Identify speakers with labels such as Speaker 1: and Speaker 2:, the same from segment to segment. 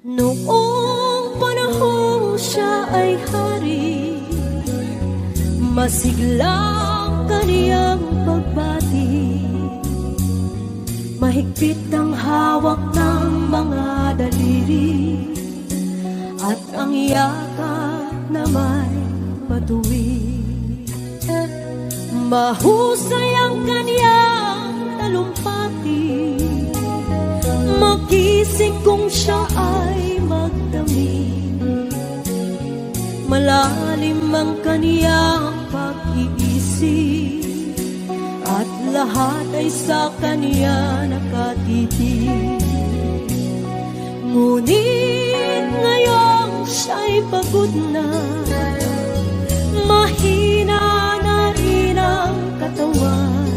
Speaker 1: Noong panahong siya ay hari, masiglang kaniyang pagbati. Mahigpit ang hawak ng mga daliri, at ang yakap na may matuwid. Mahusay ang kaniyang talumpati, magising kung siya ay magdamig. Malalim ang kaniyang pag-iisip, at lahat ay sa kaniya nakatitig. Ngunit ngayong siya'y pagod na, mahina na rin ang katawan.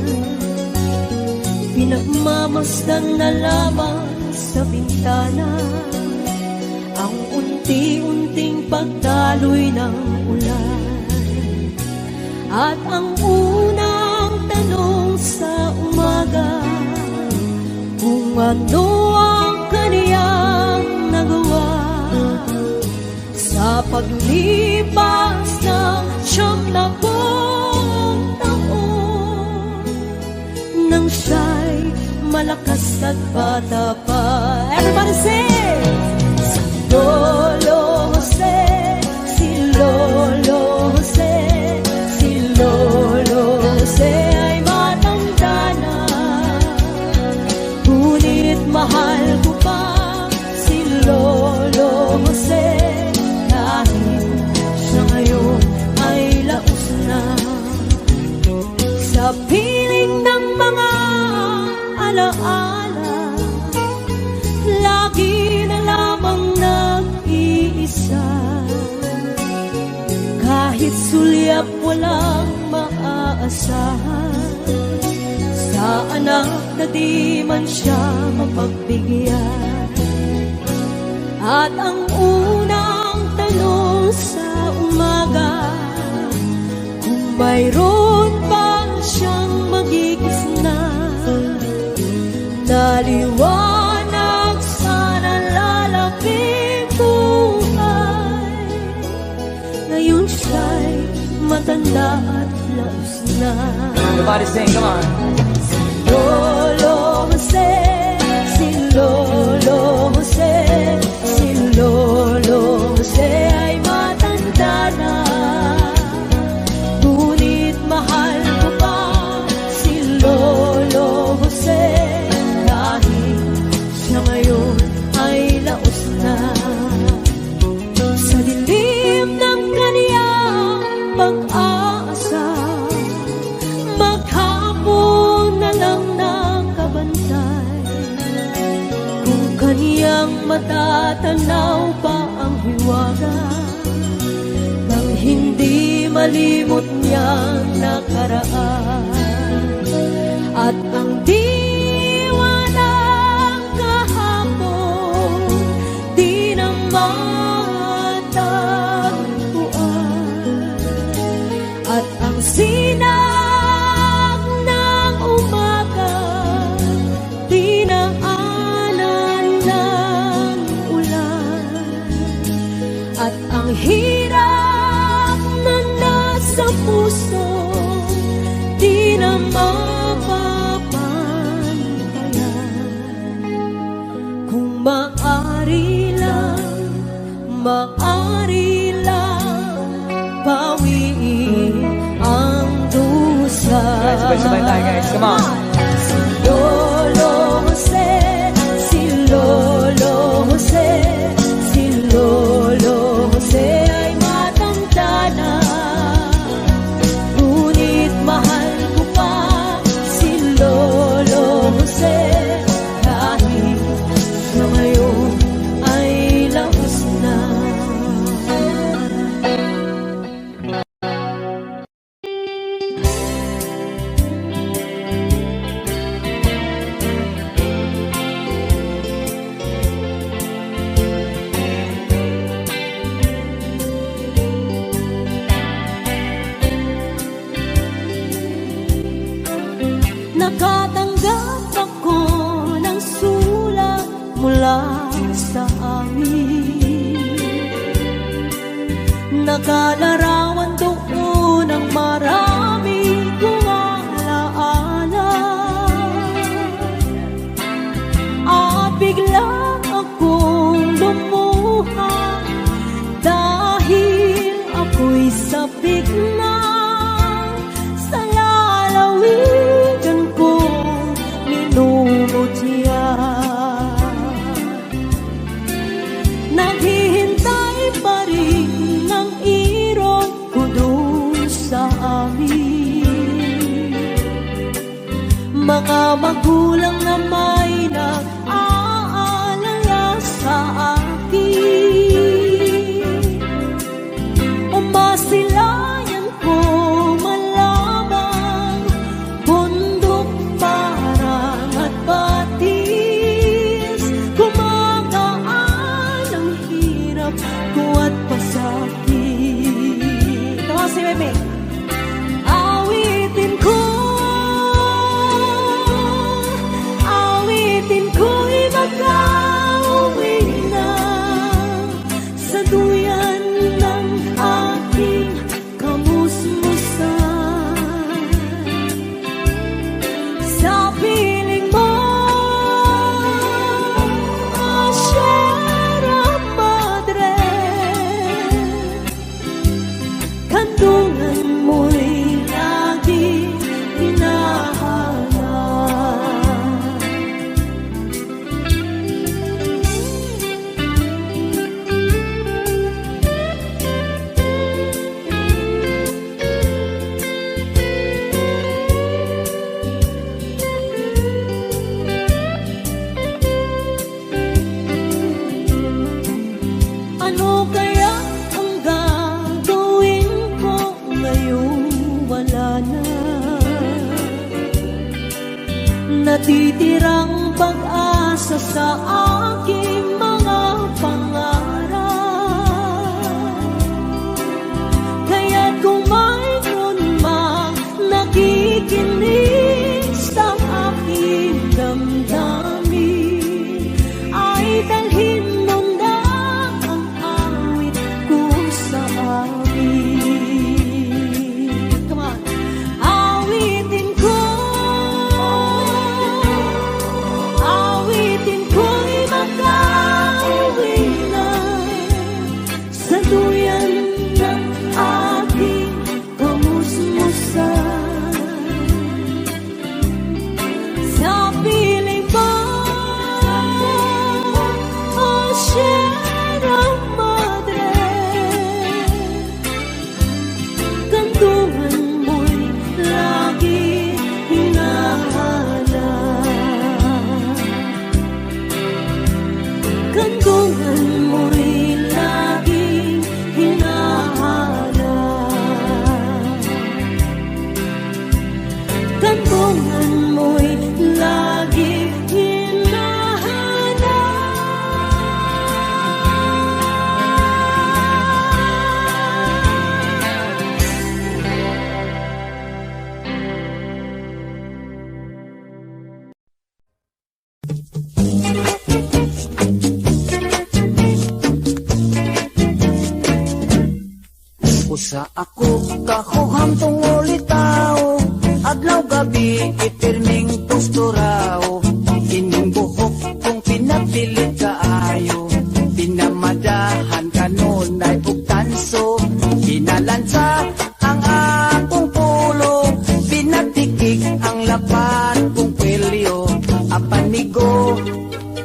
Speaker 1: Pinagmamasdan na lamang sa bintana ang unti-unting pagdaloy ng ulan. At ang unang tanong sa umaga, kung ano ang kaniyang nagawa sa paglipas ng 70 taon, nang siya'y malakas at bata pa. Everybody say, si Lolo Jose, si Lolo Jose. Sa piling ng mga alaala, lagi na lamang nag-iisa. Kahit sulyap walang maaasahan, sa anak na di man siya mapagbigyan. At ang unang tanong sa umaga, kung mayroon pa siyang magigisna, naliwanag sana lalaping buhay. Ngayon siya'y matanda at laos na.
Speaker 2: Everybody sing, come on.
Speaker 1: Lolo Jose, si Lolo Jose, si Lolo Jose ay matanda na. Ngunit mahal ko pa si Lolo Jose, kahit siya ngayon ay laos na. Sa dilim ng kaniyang pag-aasa, maghapon na lang nakabantay. Kung kaniyang matatanaw pa ang hiwaga, nang hindi malimot niyang nakaraan. At ang diwa ng kahapon di na matagpuan. At ang sinag ng umaga di na anan ng ulan. At ang hirap na nasa puso di na mapapantayan. Kung maaari lang bawiin ang dusa.
Speaker 2: Sabay-sabay tayo, guys. Come on.
Speaker 1: Si Lolo Jose, si Lolo Jose, si Lolo Jose ay matanda na. Ngunit mahal ko pa si Lolo Jose, kahit siya ngayon ay laos na. Nakatanggap ako ng sulat mula sa amin. Nakalarawan doon ang marami kong alaala. At bigla akong lumuha dahil ako'y sabik na sa lalawigan kong minumutya. Naghihintay pa rin ang irog ko doon sa amin. Mga magulang na may nag-aalala sa akin. Umasilayan ko malamang bundok, parang at batis. Kumagaan ang hirap ko at pasakit. Ito si Meme. Awitin ko'y makauwi na sa duyan ng aking kamusmusan. Sa piling mo, Sierra Madre, kandungan nagtitirang pag-asa sa aking mga pangarap. Kaya't kung mayroon mang nakikinig sa aking damdamin, ay dalhin mo na ang awit ko sa amin. Come on. Awitin ko'y makauwi na sa duyan ng aking kamusmusan. Sa piling ba, oh Sierra Madre, kantungan mo'y lagi hinahanap. Kantungan mo'y lagi hinahanap. Kantungan mo'y lagi
Speaker 3: Usa ako kahuham tungol itaw, adlaw gabi ipirming posturaw. Ining buhok kung pinapilit kaayo, pinamadahan kanunay ug tanso. Pinalansa ang akong pulo, pinatikik ang lapat kong pilyo. Apanigo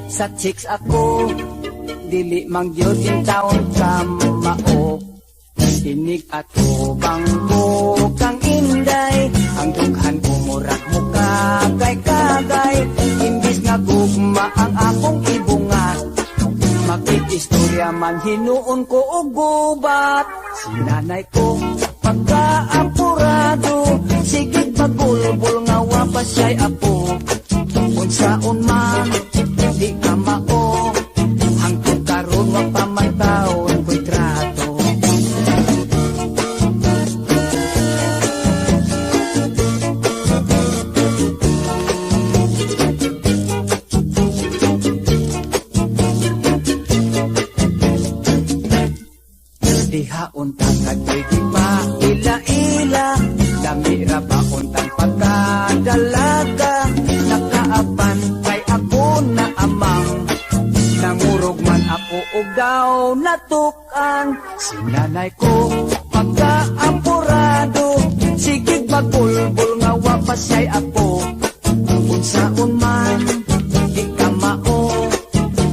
Speaker 3: sa chicks ako, dili mangyod in taon kamao. Inig at bangko kang inday, ang dughan ko murak mo kagay-kagay. Imbis nga gugma ang akong ibungat, makikistorya man hinuon ko og gubat. Si nanay ko pagkaapurado, sige pagulbol nga wapas siya'y apo. Unsaon man di ka mao, hangtod karon wa pa man taon ko'y trato. Diha untang kadoy di pa ila-ila, damira ba untang pagkadalaga. Nakaapan kay ako na amang, nangurog man ako og daw natukan. Si nanay ko pagkaapurado, sige bagulbol nga wapas siya'y apo. Unsaon man di ka mao,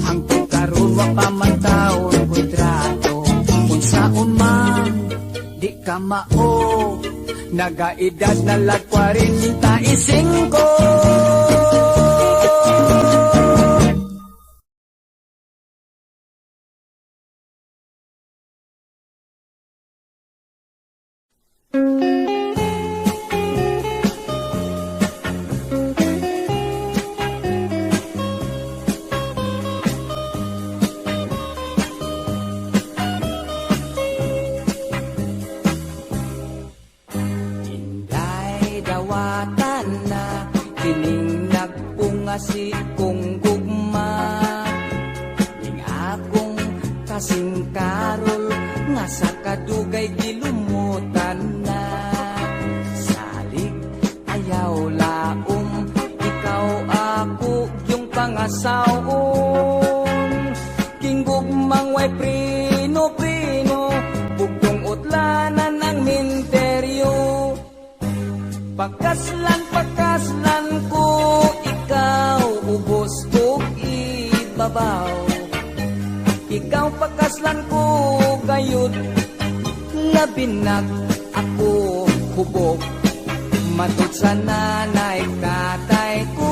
Speaker 3: hangtod karon wa pa man taon ko'y trato. Unsaon man di ka mao, nagaedad na lag 45. Si kong gugma, ning akong kasing karol nga sa kadugay gilumutan na. Salig ayaw laom, ikaw ako yung pangasawon. King gugmang way prino-prino, bugtong utlanan ng minteryo. Pagkaslan ko, ikaw ubos ko ibabaw. Ikaw pagkaslan ko gayud, labinag ako hubog. Matod sa nanay tatay ko,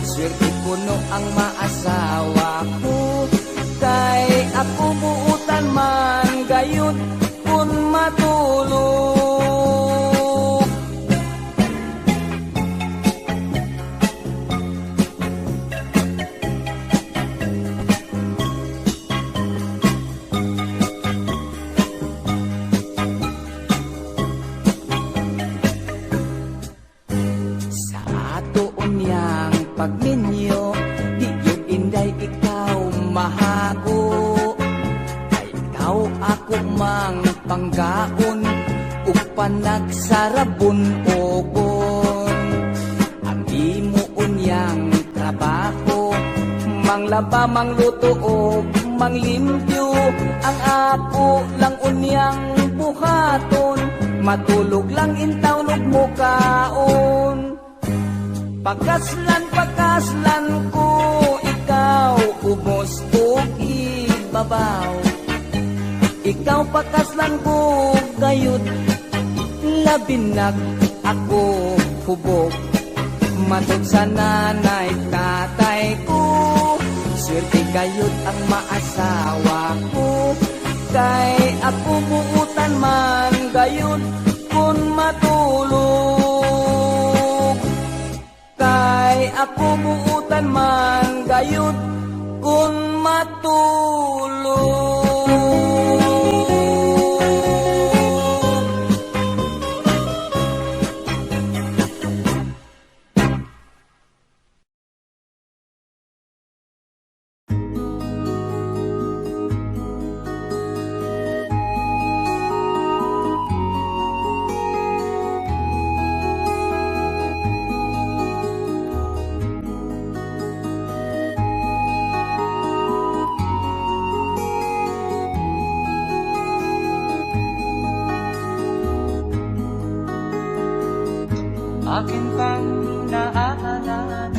Speaker 3: swerte ko no ang maasawa ko. Kay ako buutan man gayud kun matulog. anak sa rabon ogon. Ang imo unyang trabaho, manglaba, mangluto o manglimpyo. Ang ako lang unyang buhaton, matulog lang intaw ug mukaon. Pagkaslan ko ikaw, ubos ug ibabaw. Ikaw pakaslan ko gayud, labinag ako hubog. Matod sa nanay tatay ko, swerte gayud ang maasawa ko. Kay ako buutan man gayud kun matulog. Kay ako buutan man gayud kun matulog.
Speaker 2: Akin pang naaalala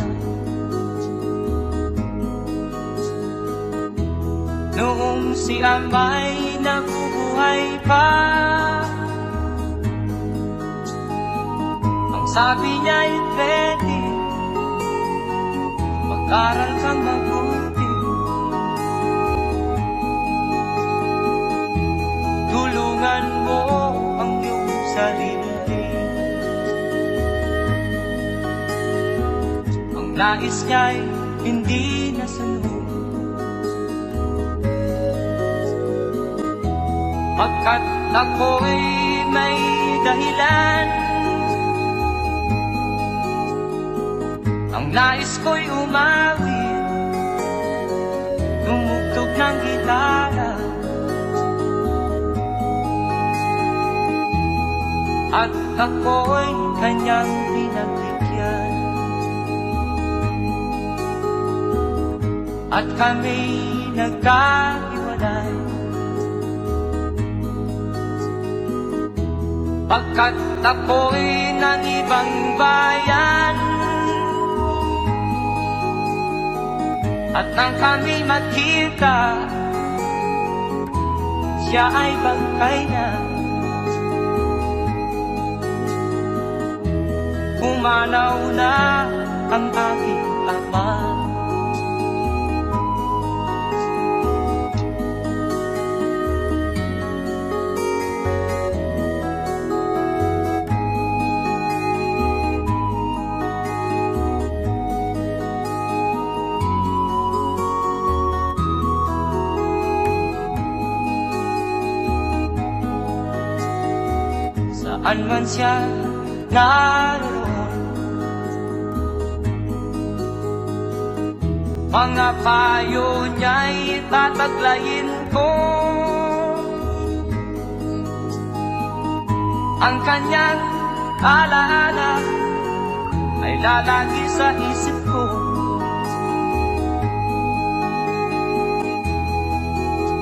Speaker 2: noong si Amay nabubuhay pa. Ang sabi niya'y pwede mag-aral kang mabuti, tulungan mo ang iyong sarili. Nais niya'y hindi nasunod, pagkat ako'y may dahilan. Ang nais ko'y umawi, tumugtog ng gitara, at ako'y kanyang pinagbigyan. At kami nagkahiwalay, pagkat ako'y ng ibang bayan. At nang kami magkita, siya ay bangkay na. Pumanaw na ang aking ama. Saan man siya naroon, mga payo niya'y tataglayin ko. Ang kanyang alaala ay lalagi sa isip ko.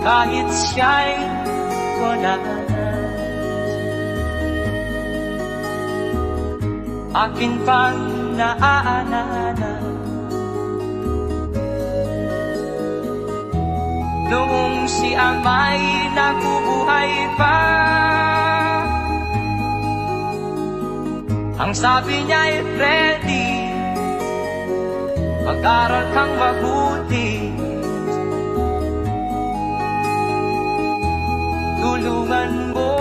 Speaker 2: Kahit siya'y wala na, akin pang naaalala noong si Amay nabubuhay pa. Ang sabi niya'y Freddy, mag-aral kang mabuti, tulungan mo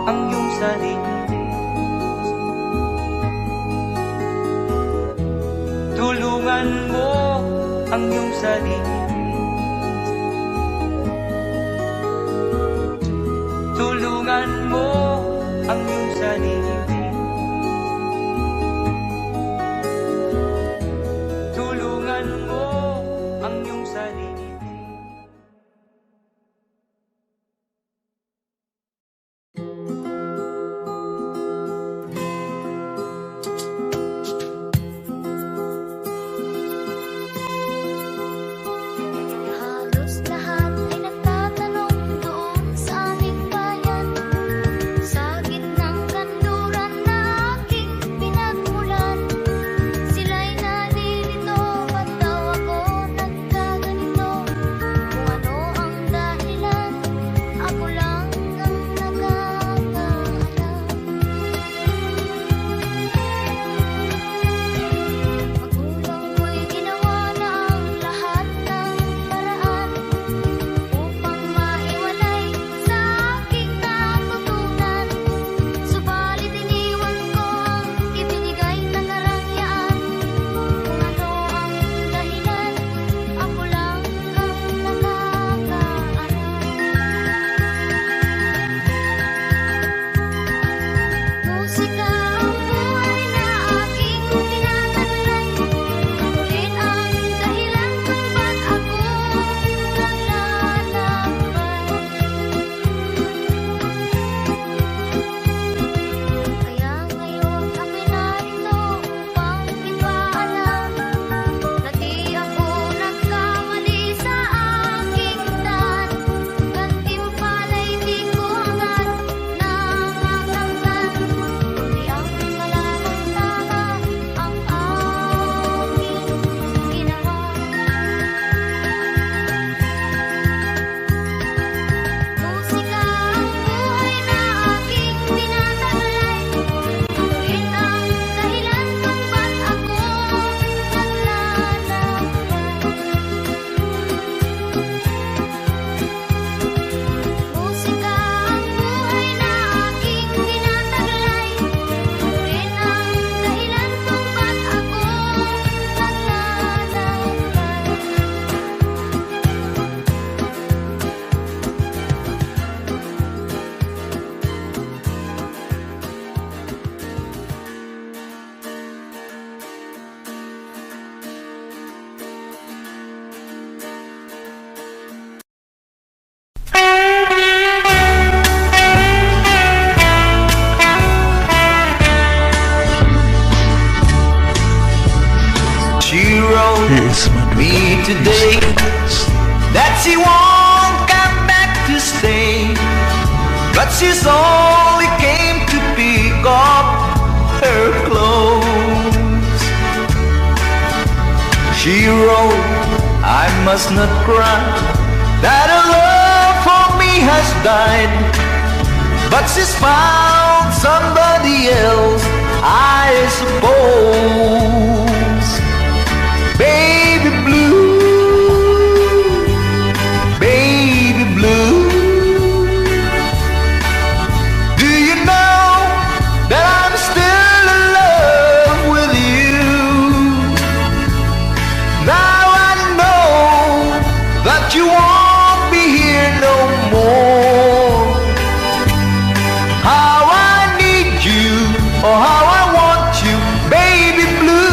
Speaker 2: ang iyong sarili. Tulungan mo ang iyong sarili. Tulungan mo ang iyong sarili. Tulungan mo ang iyong sarili.
Speaker 4: today that she won't come back to stay, but she's only came to pick up her clothes. She wrote, I must not cry, that her love for me has died, but she's found somebody else, I suppose. Baby blue, baby blue, do you know that I'm still in love with you? Now I know that you won't be here no more. How I need you, oh how I want you, baby blue.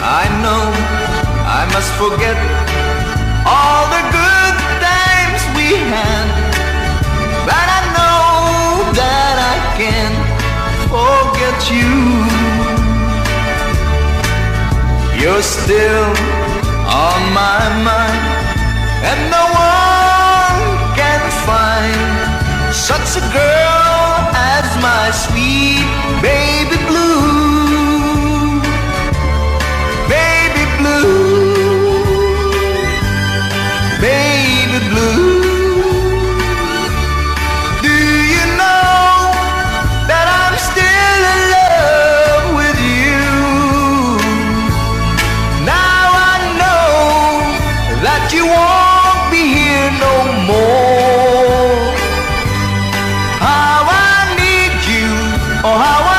Speaker 4: I know I must forget all the good times we had, but I know that I can't forget you. You're still on my mind, and no one can find such a girl as my sweet baby blue. Baby blue, baby blue, do you know that I'm still in love with you? Now I know that you won't be here no more. How I need you, oh how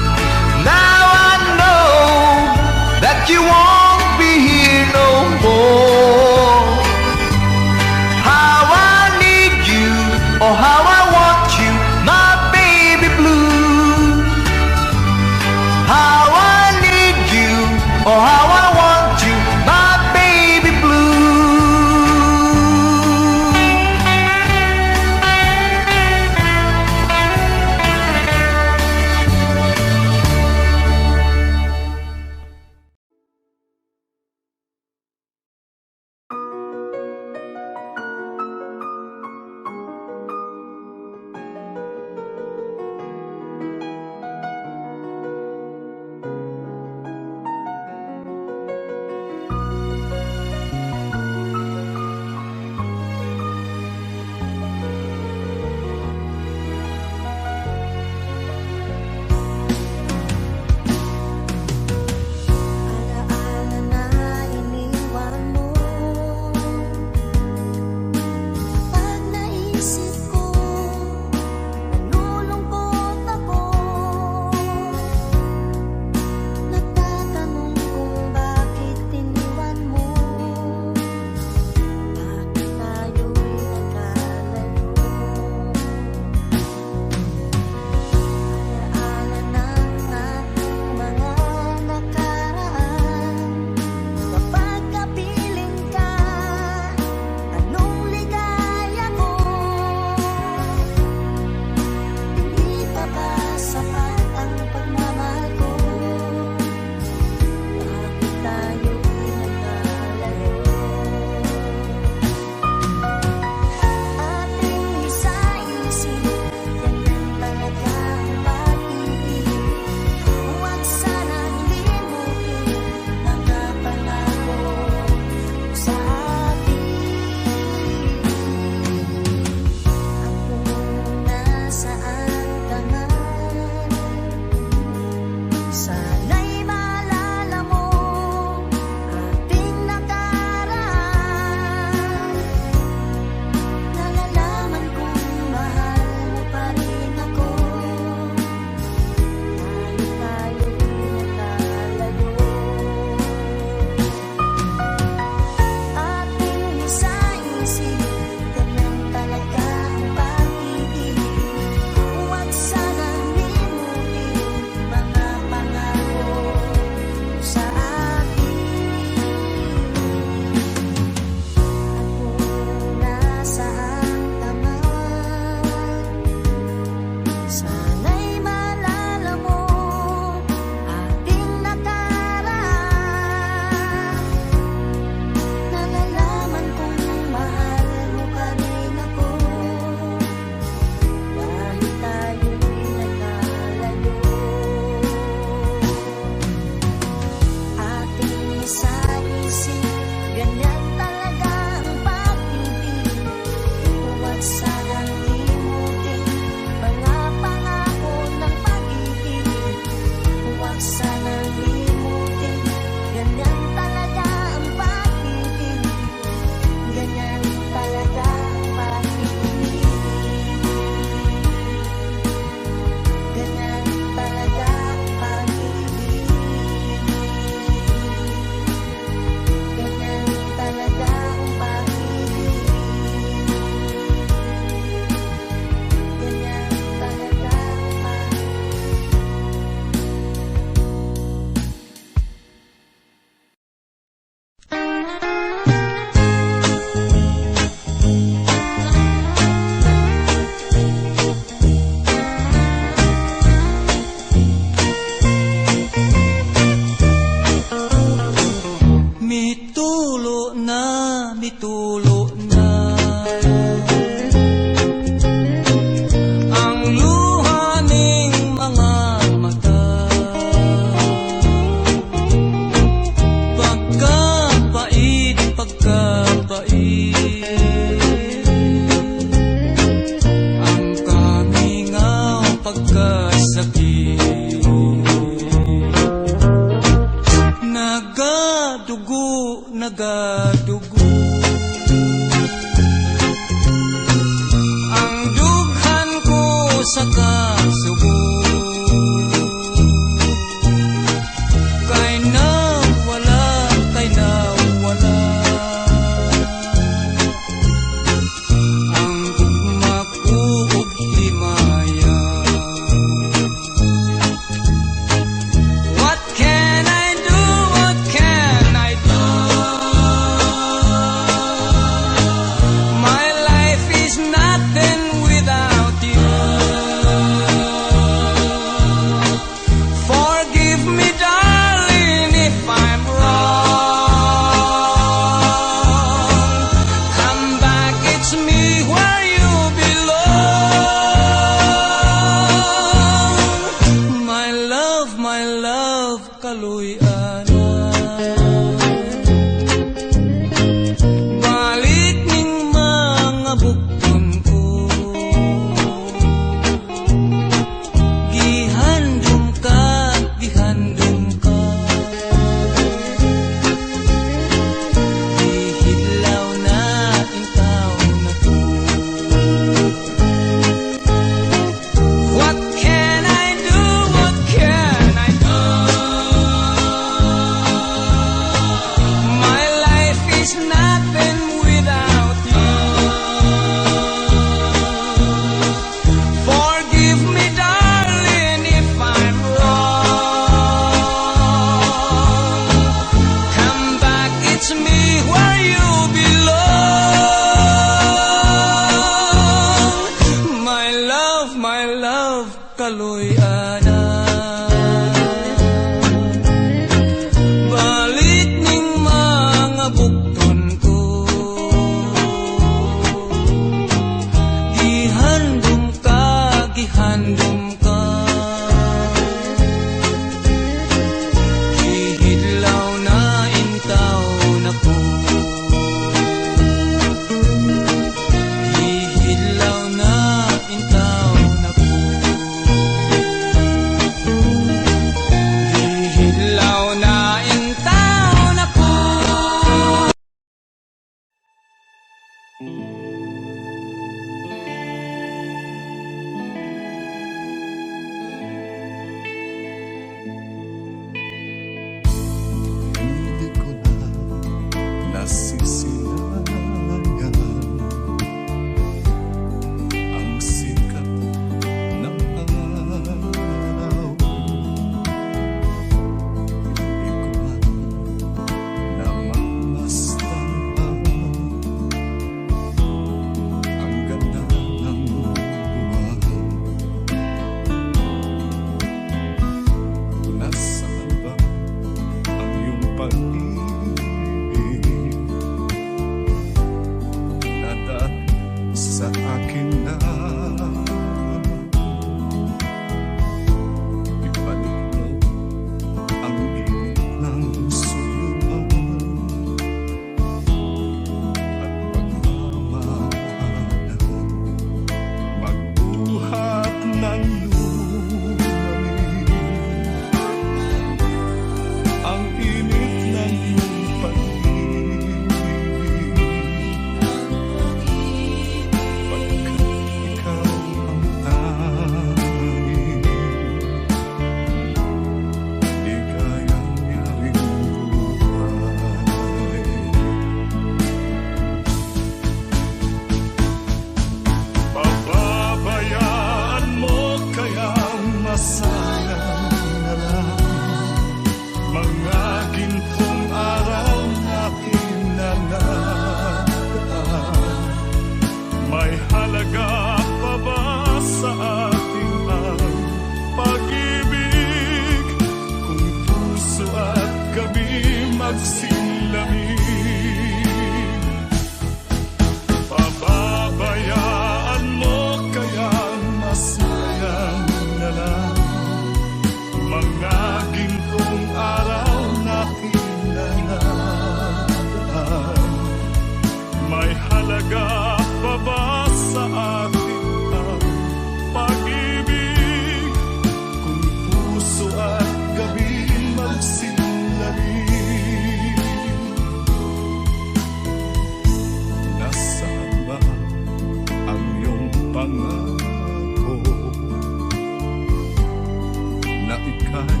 Speaker 5: ika'y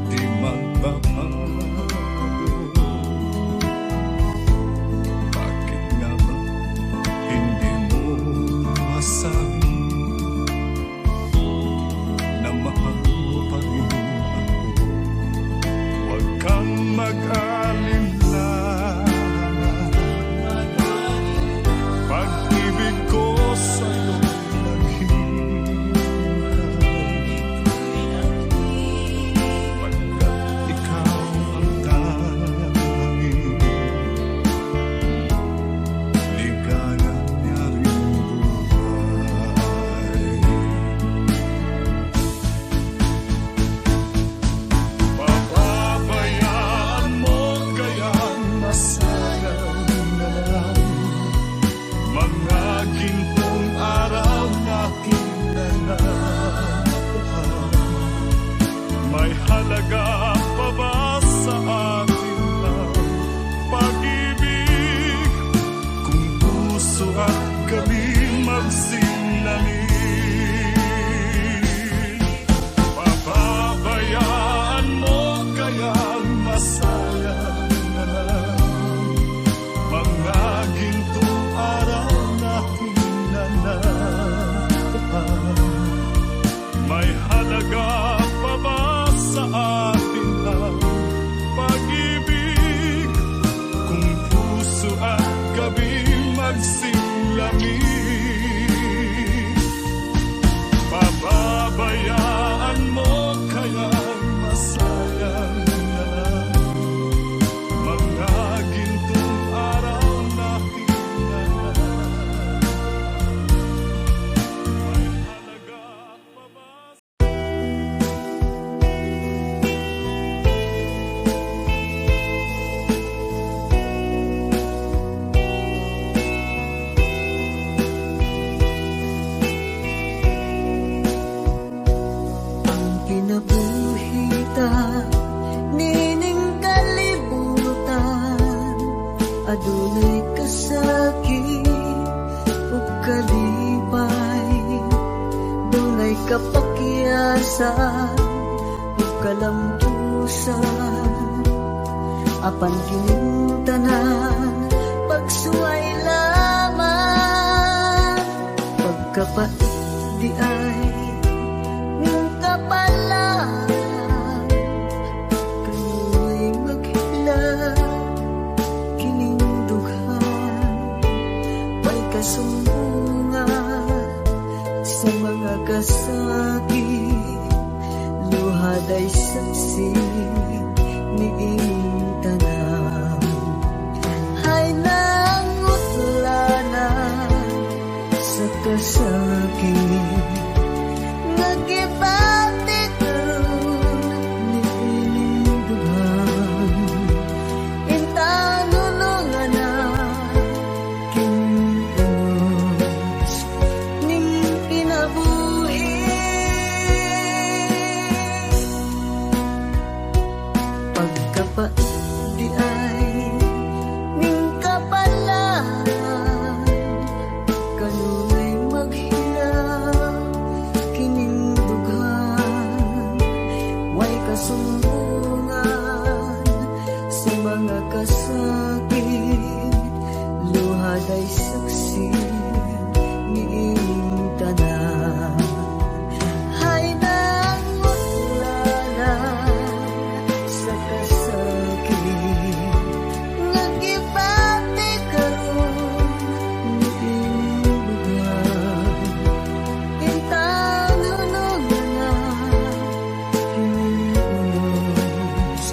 Speaker 5: di magbabago. Bakit nga ba hindi mo masabi na mahal mo pa rin ako? Huwag kang mag-alinlangan, pag-ibig ko sa'yo
Speaker 1: adunay kasakit ug kalipay, dunay kapakyasan ug kalampusan, apan kining tanan pagsuway lamang, pagkapait di ay ning kapalan, kanuy maghilang kining dughan, may kasumbungan sa mga kasakit, luhad ay saksi niing tanan, hay nangutlanan sa kasakit, nagibati karon niing dughan, intanulungan na kinos ning kinabuhi, pagkapait di ay ning kapalan, kanuy maghilang kining dughan, way kasumbungan sa mga kasakit, luhad ay saksi niing tanan, hay nangutlanan sa kasakit, nagibati karon niing dughan, intanulungan na kining unos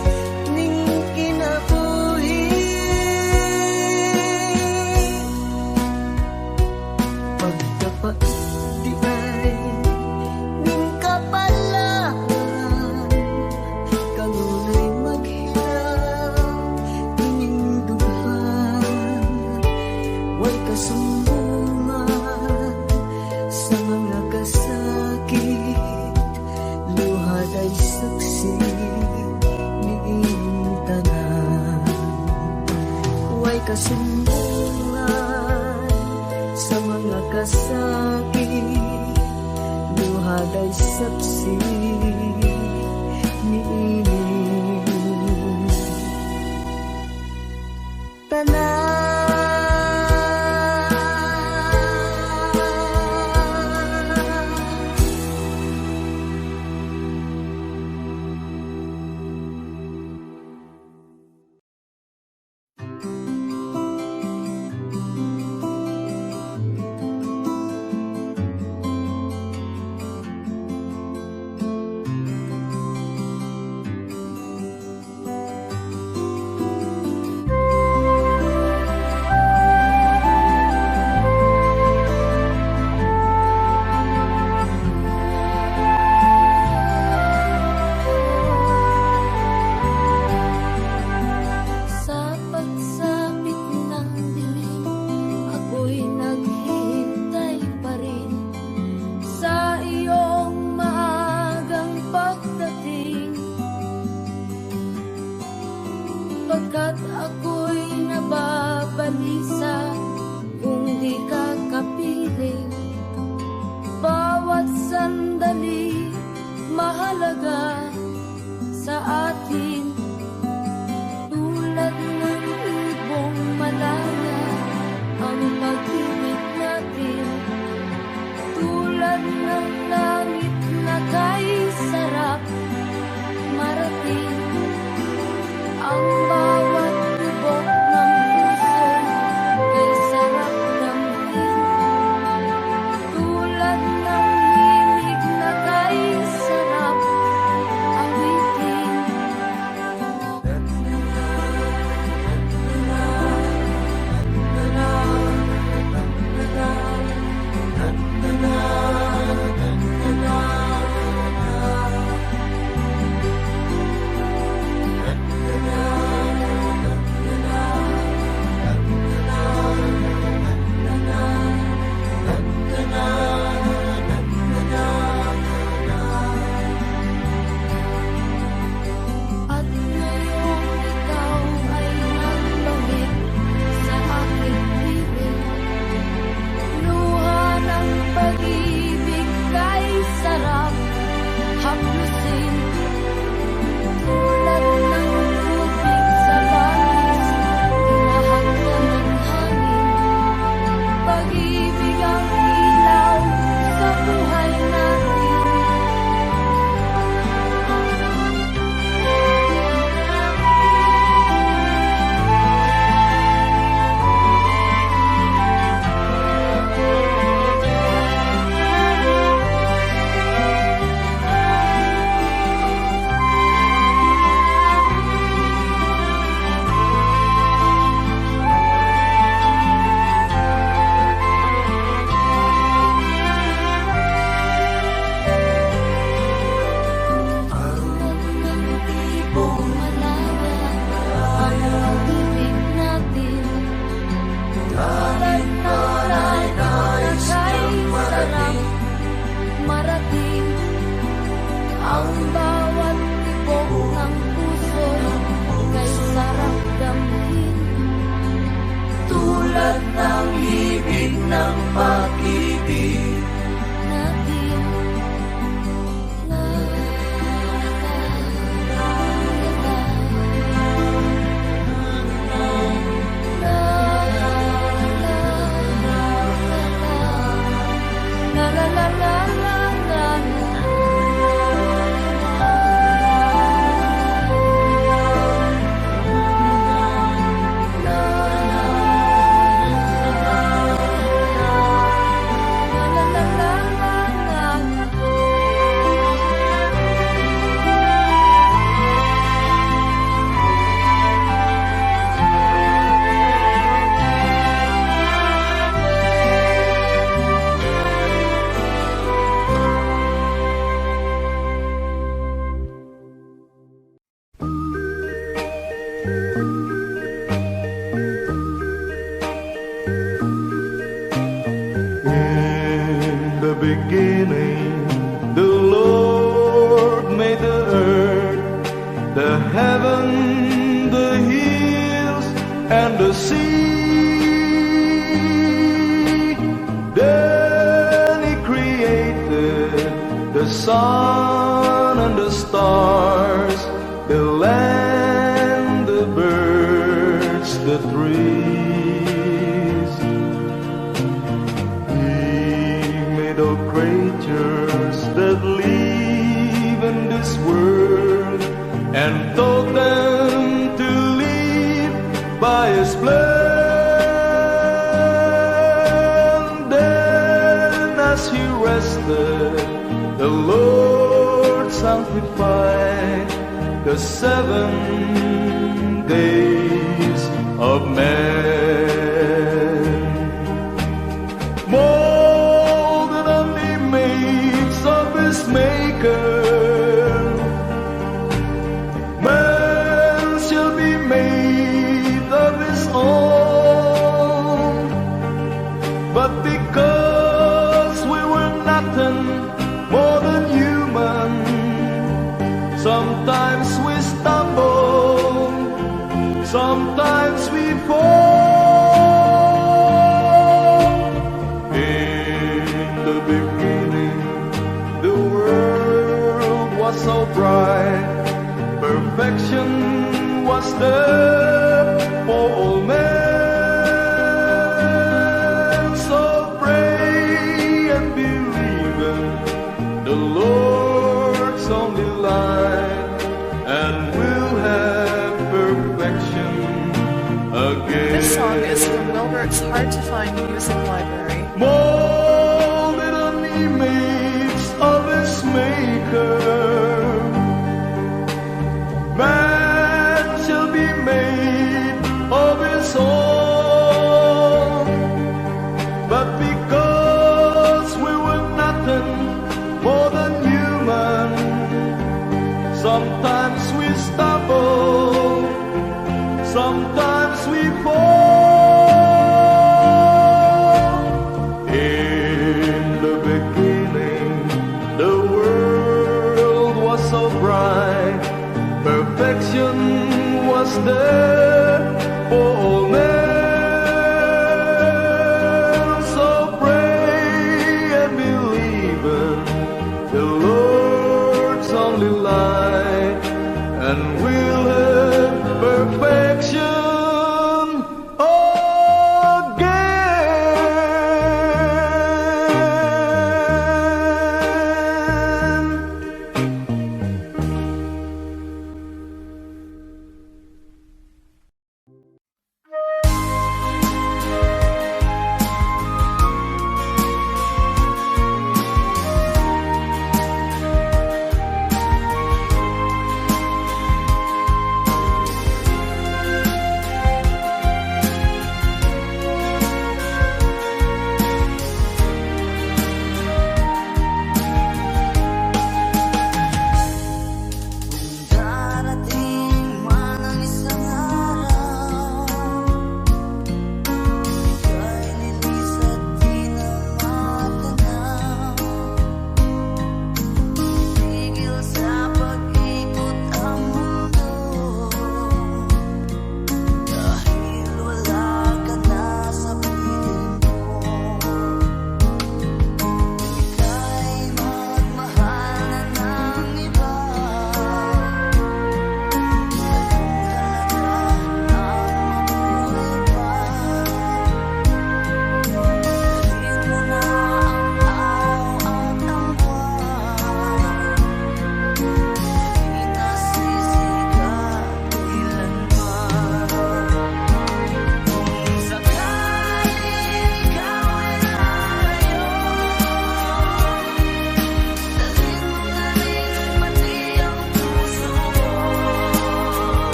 Speaker 1: ning kinabuhi, pagkapait di ay ning kapalan, kanunay maghilang kining dughan, way kasumbungan sa mga kasakit, luhad ay saksi niing tanan, way kasumbungan sa mga kasakit, luhad ay saksi
Speaker 3: Ulat ng ibig ng pag-ibig
Speaker 1: natin. La, la, la, la, la, la, la,
Speaker 4: In the beginning, the Lord made the earth, the heaven, the hills, and the sea. Then He created the sun and the stars, the land, the birds, the trees. All creatures that live in this world, and taught them to live by His plan. Then as He rested, the Lord sanctified the 7 days of man. Maker, man shall be made of his own, but because we were nothing more than human, sometimes we stumble, sometimes we fall. In the beginning, the world was so bright, perfection was there for all men. So pray and believe in the Lord's only light, and we'll have perfection again.
Speaker 6: This song is from Milbert's Hard to Find Music Library.
Speaker 4: Molded on the image of His Maker, man shall be made of his own, but because we were nothing more than human, sometimes we stumble, sometimes we fall. In the beginning, the world was so bright, perfection was there for all men. So pray and believe in the Lord's only light, and we'll have perfection again.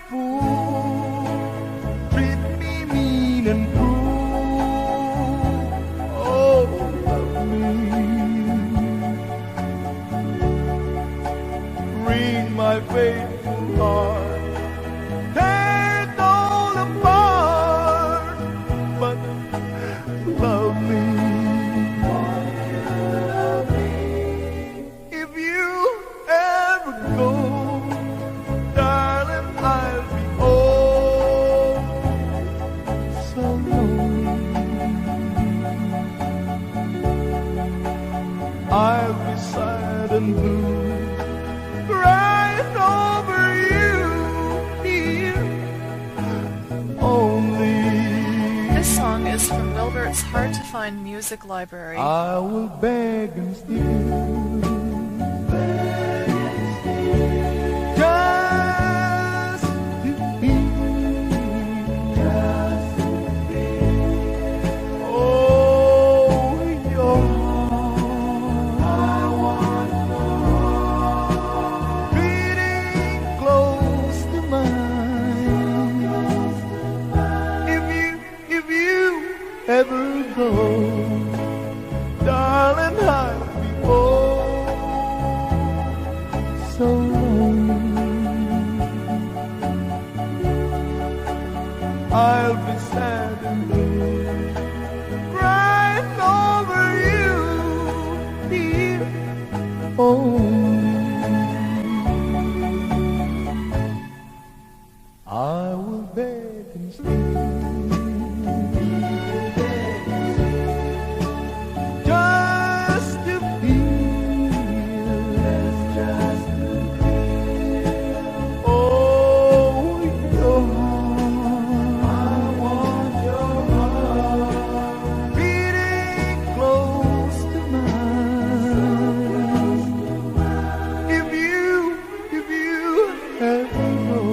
Speaker 5: fool, treat me mean and cruel. Oh, love me, read my faithful heart, tear it all apart, but love me. If you ever go, darling, I'll be oh so lonely. I'll be sad and blue, crying over you here only.
Speaker 6: This song is from Wilbert's Hard to Find Music Library.
Speaker 5: I will beg and steal, just to be, oh, your heart. Beating close to mine. If you ever go, darling, I'll be oh so lonely. I'll be sad and blue, crying over you, dear. I will beg and steal, just to feel, oh, your heart, beating close to mine. If you ever know,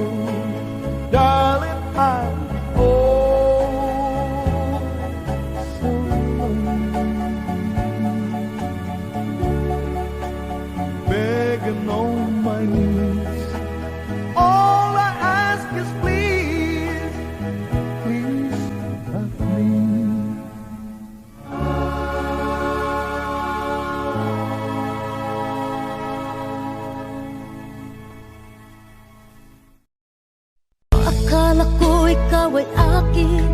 Speaker 5: darling, I'll be oh so lonely, begging on my knees. All I ask is please, please love me.
Speaker 1: Akala ko ikaw ay akin,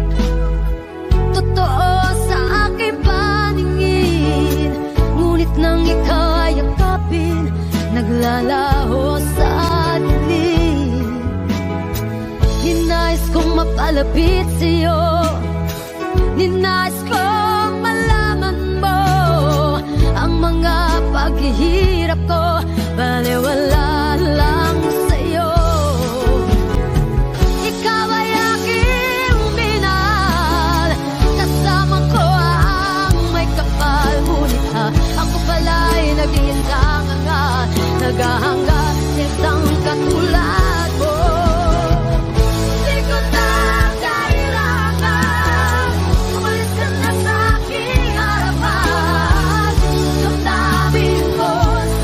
Speaker 1: totoo sa aking paningin. Ngunit nang ikaw ay yakapin, naglalaho sa dilim. Ninais kong mapalapit sa'yo, ninais kong malaman mo ang mga paghihirap ko, baliwala lang sa'yo. Ikaw ay aking minahal, kasama ko ang may kapal. Ngunit ako pala'y nag-iisang angat, naghahangad sa isang katulad mo. Di ko na kailangan, umalis ka na sa aking harapan. Damdamin ko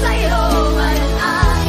Speaker 1: sa'yo ngayon ay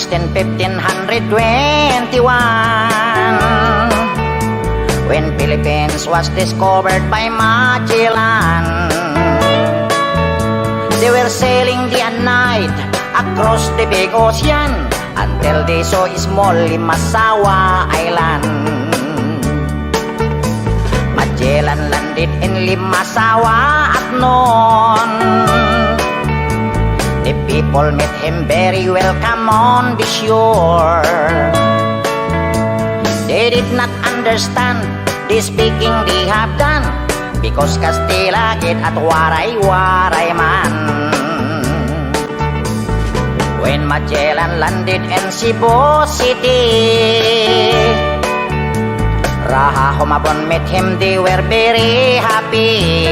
Speaker 7: 1521, when Philippines was discovered by Magellan. They were sailing day and night across the big ocean until they saw a small Limasawa Island. Magellan landed in Limasawa at noon. The people met him very welcome on the shore. They did not understand the speaking they have done, because Kastila git at waray-waray man. When Magellan landed in Cebu City, Raha Humabon met him, they were very happy.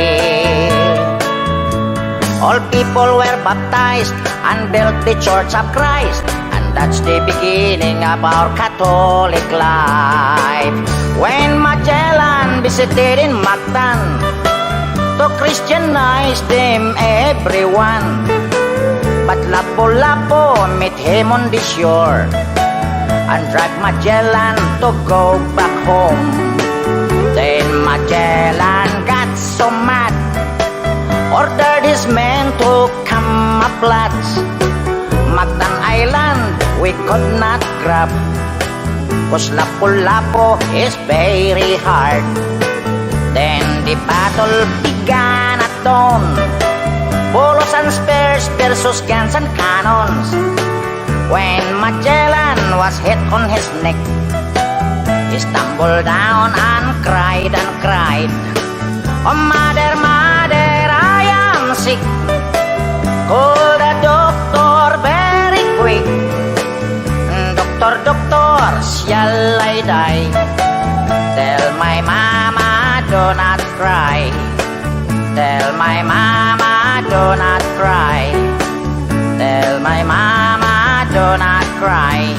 Speaker 7: All people were baptized and built the Church of Christ, and that's the beginning of our Catholic life. When Magellan visited in Mactan to Christianize them everyone, but Lapu-Lapu met him on the shore and dragged Magellan to go back home. Then Magellan got so mad, ordered his men to come up lads. Mactan Island we could not grab, 'cause Lapu-Lapu is very hard. Then the battle began at dawn, bolos and spears versus guns and cannons. When Magellan was hit on his neck, he stumbled down and cried and cried, "Oh mother, mother, I am sick. Call the doctor very quick. Doctor, doctor, shall I die? Tell my mama do not cry. Tell my mama do not cry. Tell my mama do not cry."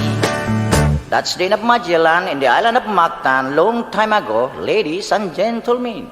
Speaker 7: That's the end of Magellan in the island of Mactan long time ago, ladies and gentlemen.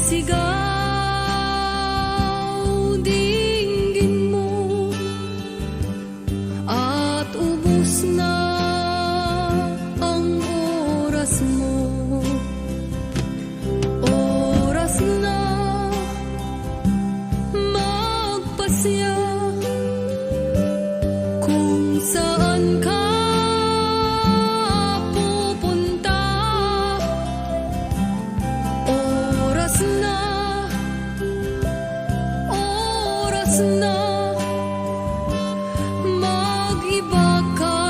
Speaker 1: sigaw, dinggin mo, at ubos na ang oras mo. Oras na magpasya kung saan ka pupunta. Oras na mag-iba ka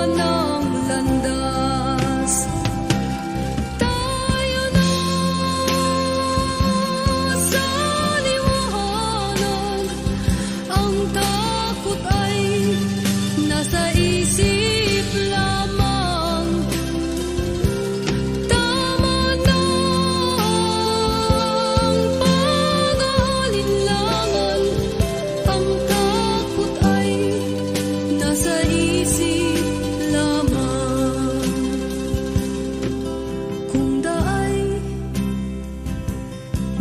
Speaker 1: ng landas. Tayo na sa liwanag, ang takot ay nasa isip lamang. Tama na ang pag-aalinlangan, ang takot ay nasa isip lamang. Kung daay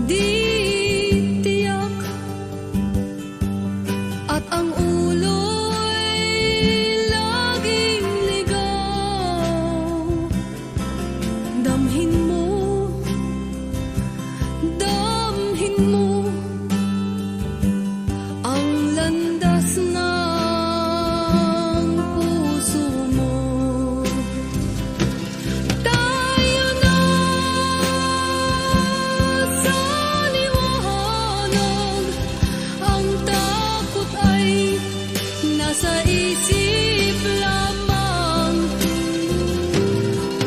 Speaker 1: di tiyak at ang ulo'y laging ligaw, damhin mo ang landas ng puso mo. Tayo na sa liwanag, ang takot ay nasa isip lamang.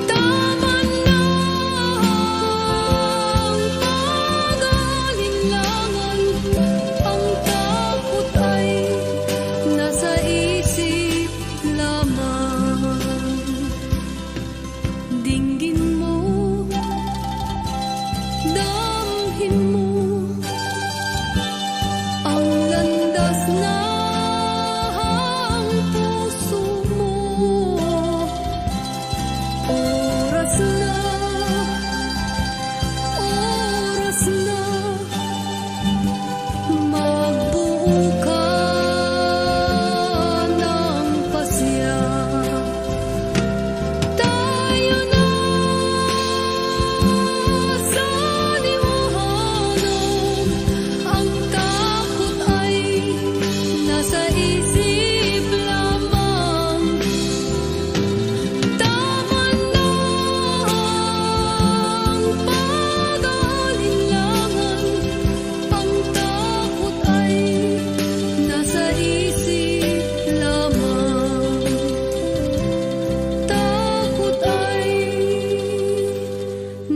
Speaker 1: Tama na ang pag-aalinlangan, ang takot ay nasa isip lamang. Dinggin mo, damhin mo ang landas ng puso mo. Oras na magbuo ka ng pasya. Tayo na sa liwanag, ang takot ay nasa isip lamang. Tama na ang pag-aalinlangan, ang takot ay nasa isip lamang. Takot ay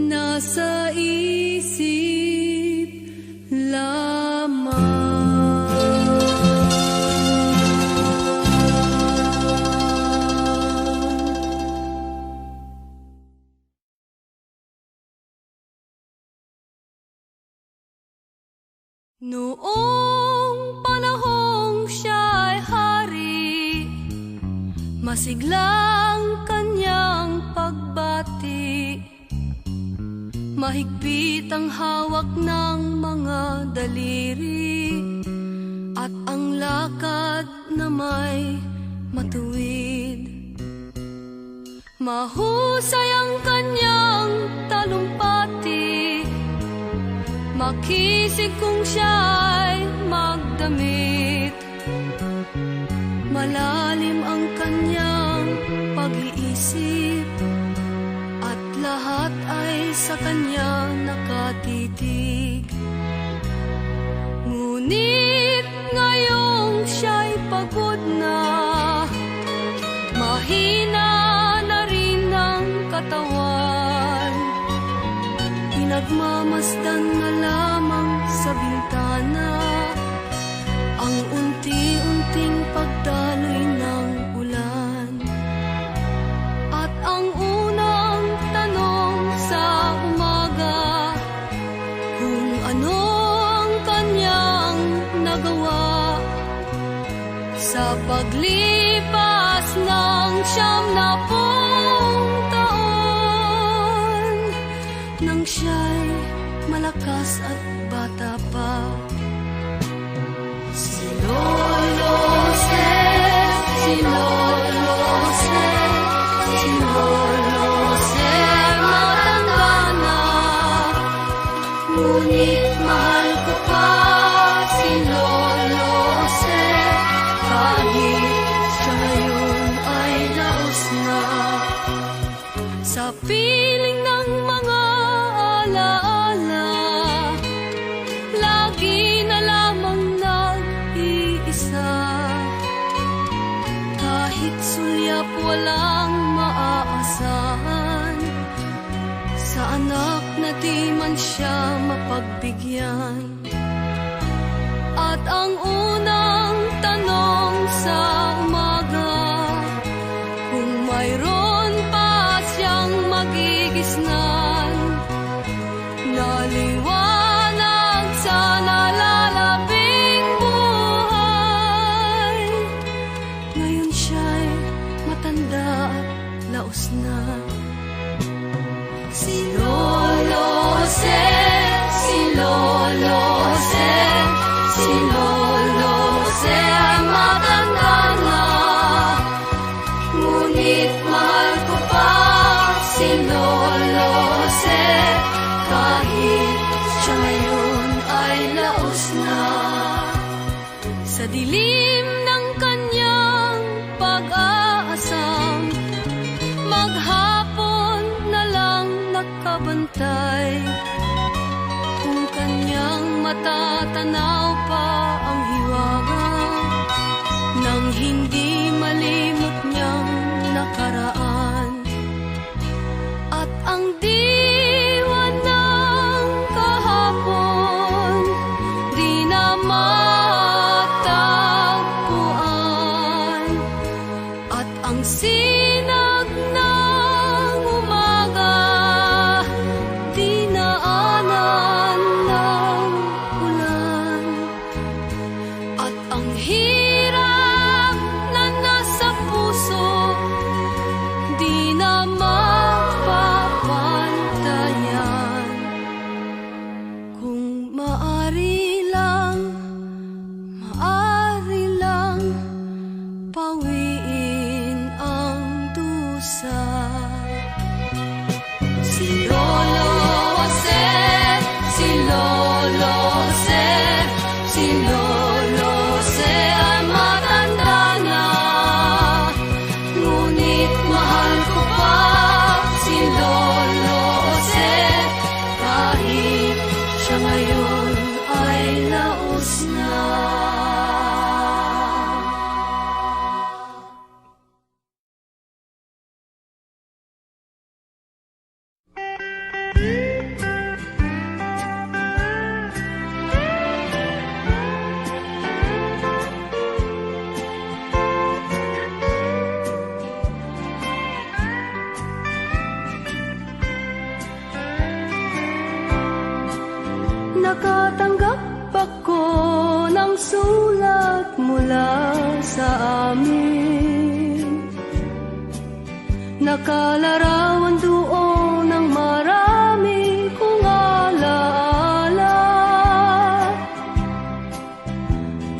Speaker 1: nasa isip lamang. Noong panahong siya'y hari, masiglang kanyang pagbati, mahigpit ang hawak ng mga daliri, at ang lakad na may matuwid. Mahusay ang kanyang talumpati, makisig kung siya'y magdamit. Malalim ang kanyang pag-iisip, at lahat ay sa kanya nakatitig. Ngunit ngayong siya'y pagod na, mahina na rin ang katawan, pinagmamasdan na lamang sa bintana ang unti-unting pagdaloy ng ulan. At ang unang tanong sa umaga, kung ano ang kanyang nagawa sa paglipas ng 90 taon, nang siya'y malakas at bata pa. Si Lolo Se, si Lolo Se, si Lolo Se, matanda na. Ngunit mahal ko pa si Lolo Se, kahit siya ngayon ay daos na. Sa piling ng mga alaala, lagi na lamang nag-iisa. Kahit sulyap walang maaasahan, sa anak na di man siya mapagbigyan. At ang unang tanong sa umaga, kung mayroon pa siyang magigisnan, naliwanag sa nalalabing buhay. Ngayon siya'y matanda at laos na. Si Lolo Se, si Lolo Se, si Lolo Se ay matanda na. Ngunit mahal ko pa si Lolo Se, kahit siya ngayon ay laos na. Sa dilim ng kanyang pag-aasam, maghapon na lang nakabantay. Kung kanyang matatanaw pa ang hiwaga, nang hindi malimot niyang nakaraan. At ang diwa ng kahapon, di na matagpuan. At ang sinag ng umaga, dinaanan ng ulan. At ang hirap na nasa puso, di na mapapantayan. Kung maari lang, pawiin ang dusa. Si Lolo Se, si Lolo Se, si Lolo Se ay matanda na. Ngunit mahal ko pa si Lolo Se, kahit siya ngayon ay laos na. Nakatanggap ako ng sulat mula sa amin. Nakalarawan doon ng marami kong alaala.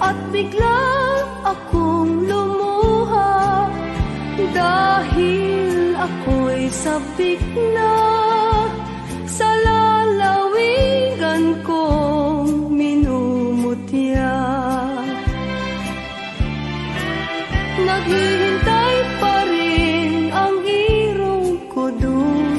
Speaker 1: At bigla akong lumuha dahil ako'y sabik na sa lalawigan kong minumutya. Naghihintay pa rin ang irong ko dun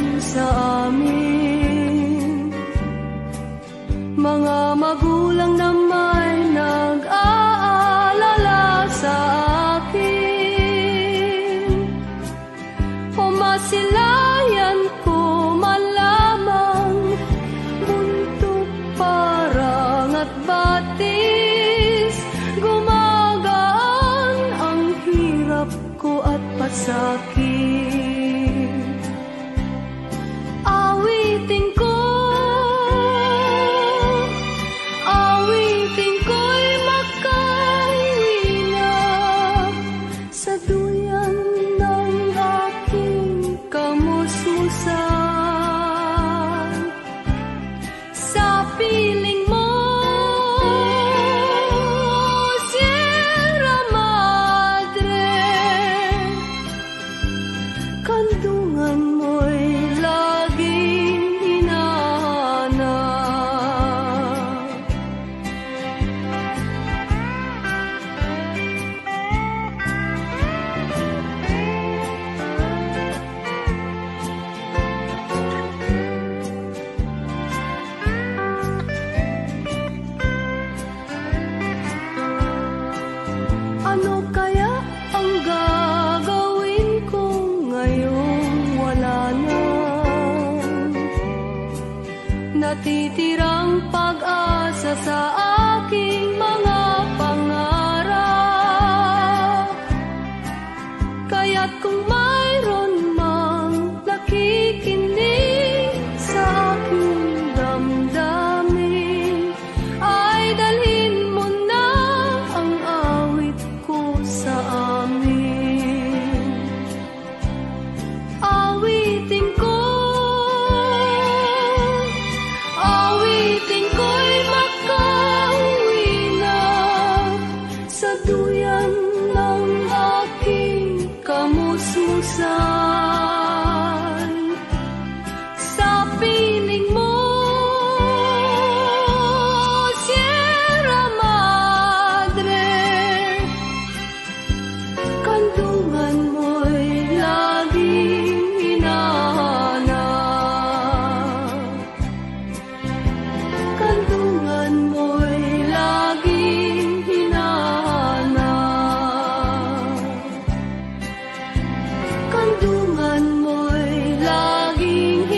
Speaker 1: natitirang pag-asa sa aking mga pangarap. Kaya't kung mayroon mang nakikinig sa aking damdamin, ay dalhin mo na ang awit ko sa amin. Awitin ko, awitin ko'y makauwi na sa duyan ng aking kamusmusan. Sa piling mo, Sierra Madre, kandungan mo'y laging hinahanap. Kandungan mo'y laging hinahanap. Kandungan mo'y laging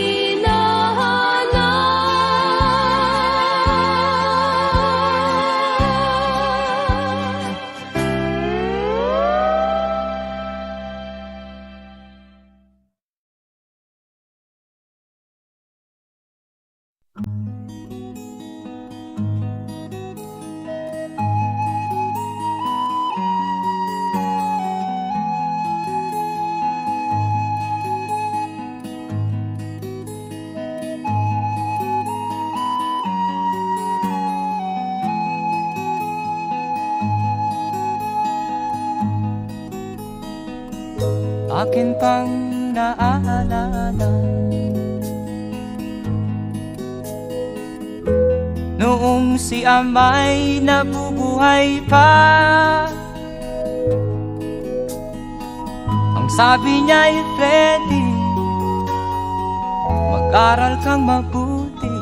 Speaker 2: akin pang naaalala noong si ama'y nabubuhay pa. Ang sabi niya'y Freddy, mag-aral kang mabuti,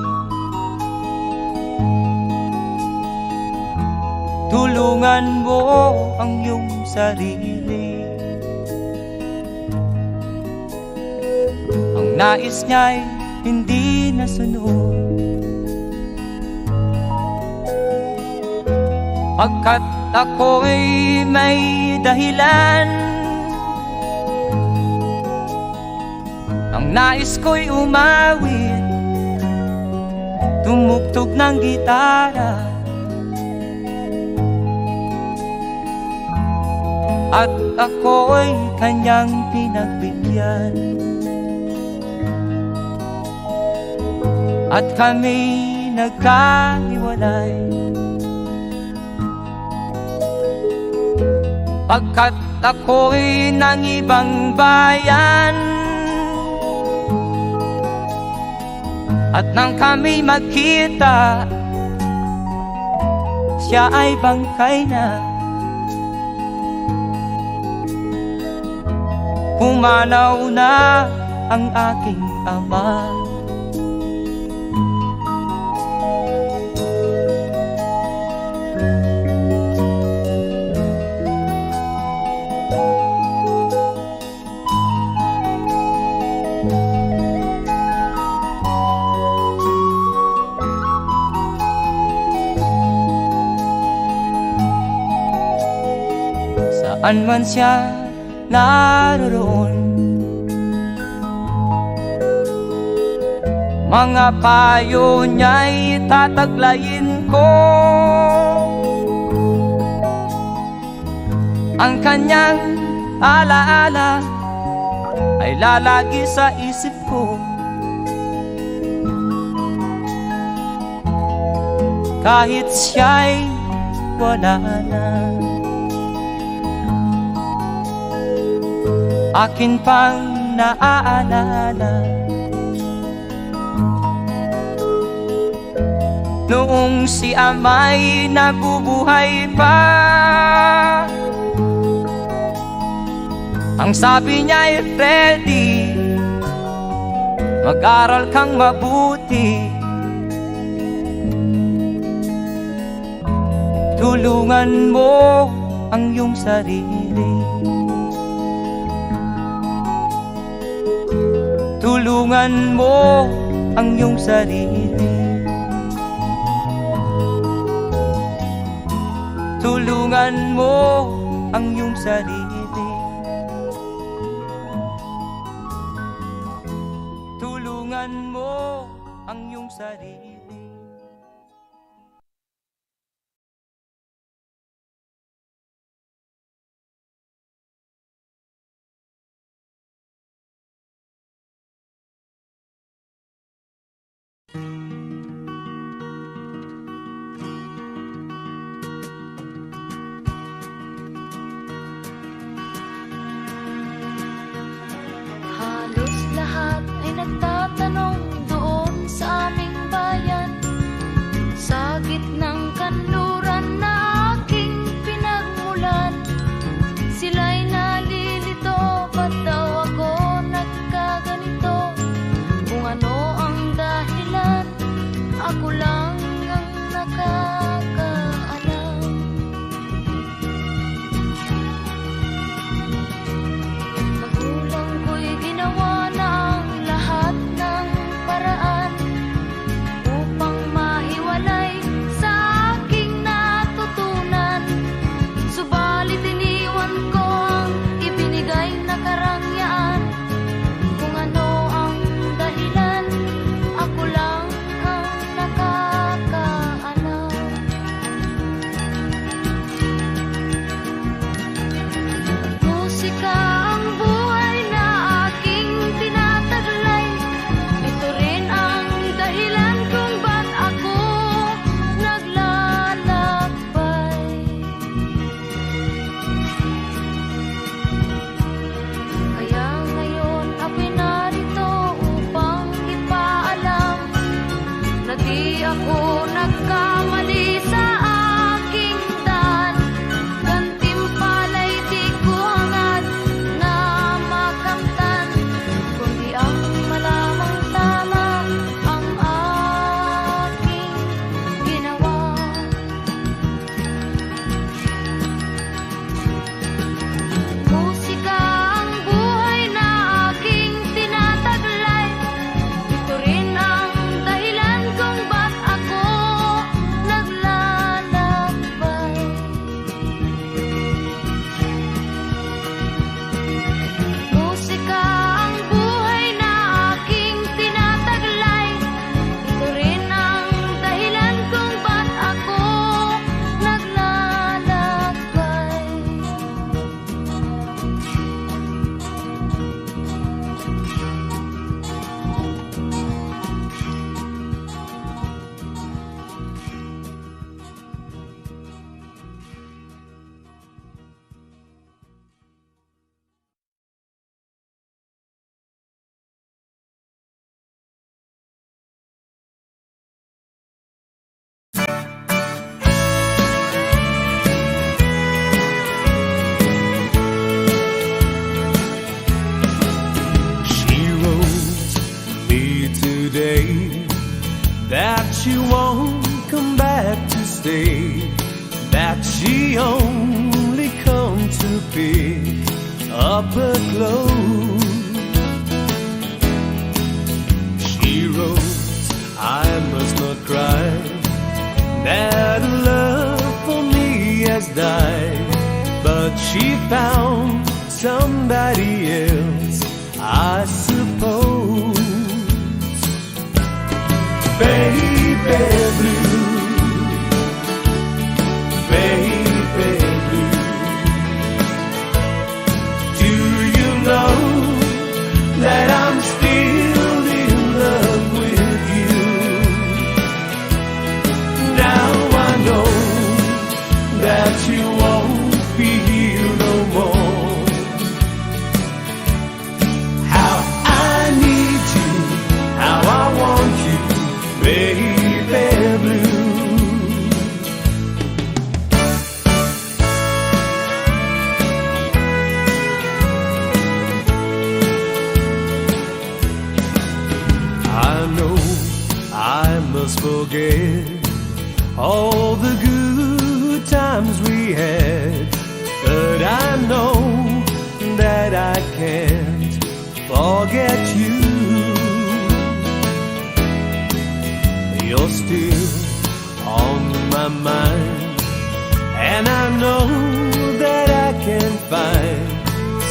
Speaker 2: tulungan mo ang iyong sarili. Ang nais niya'y hindi nasunod, pagkat ako'y may dahilan. Ang nais ko'y umawit, tumugtog ng gitara, at ako'y kanyang pinagbigyan. At kami nagkahiwalay, pagkat ako'y ng ibang bayan. At nang kami magkita, siya ay bangkay na. Pumanaw na ang aking ama. Saan man siya naroon, mga payo niya'y tataglayin ko. Ang kanyang alaala ay lalagi sa isip ko, kahit siya'y wala na. Akin pang naaalala noong si ama'y nabubuhay pa. Ang sabi niya'y Freddy, mag-aral kang mabuti, tulungan mo ang iyong sarili. Tulungan mo ang iyong sarili. Tulungan mo ang iyong sarili. Tulungan mo ang iyong sarili.
Speaker 1: Halos lahat ay nagtatanong doon sa aming bayan, sa gitnang kanluran na aking pinagmulan. Sila'y nalilito, ba't daw ako nagkaganito? Kung ano ang dahilan, ako lang ang nakakaalam. Magulang ko'y ginawa na ang lahat ng paraan upang mahiwalay sa aking natutunan. Subalit iniwan ko ang ibinigay na karangyaan. Kung ano ang dahilan, ako lang ang nakakaalam. Musika ang buhay na aking tinataglay. Ito rin ang dahilan kung ba't ako naglalakbay. Kaya ngayon ako'y narito upang ipaalam na di ako nagkamali sa aking daan. Gantimpala'y di ko hangad na makamtan, kundi ang malamang tama ang aking ginawa. Musika ang buhay na aking tinataglay. Ito rin ang dahilan kung ba't ako naglalakbay. Musika ang buhay na aking tinataglay. Ito rin ang dahilan kung ba't ako naglalakbay.
Speaker 5: She wrote me today that she won't come back to stay, that she only come to pick up her clothes. She wrote, I must not cry, that love for me has died, but she found somebody else, I suppose. Baby blue, baby blue, do you know that I'm still in love with you? Now I know that you won't be here no more. How I need you, how I want you, baby blue. I know I must forget all the good times we had, but I know that I can't forget you. you're still on my mind. And I know that I can find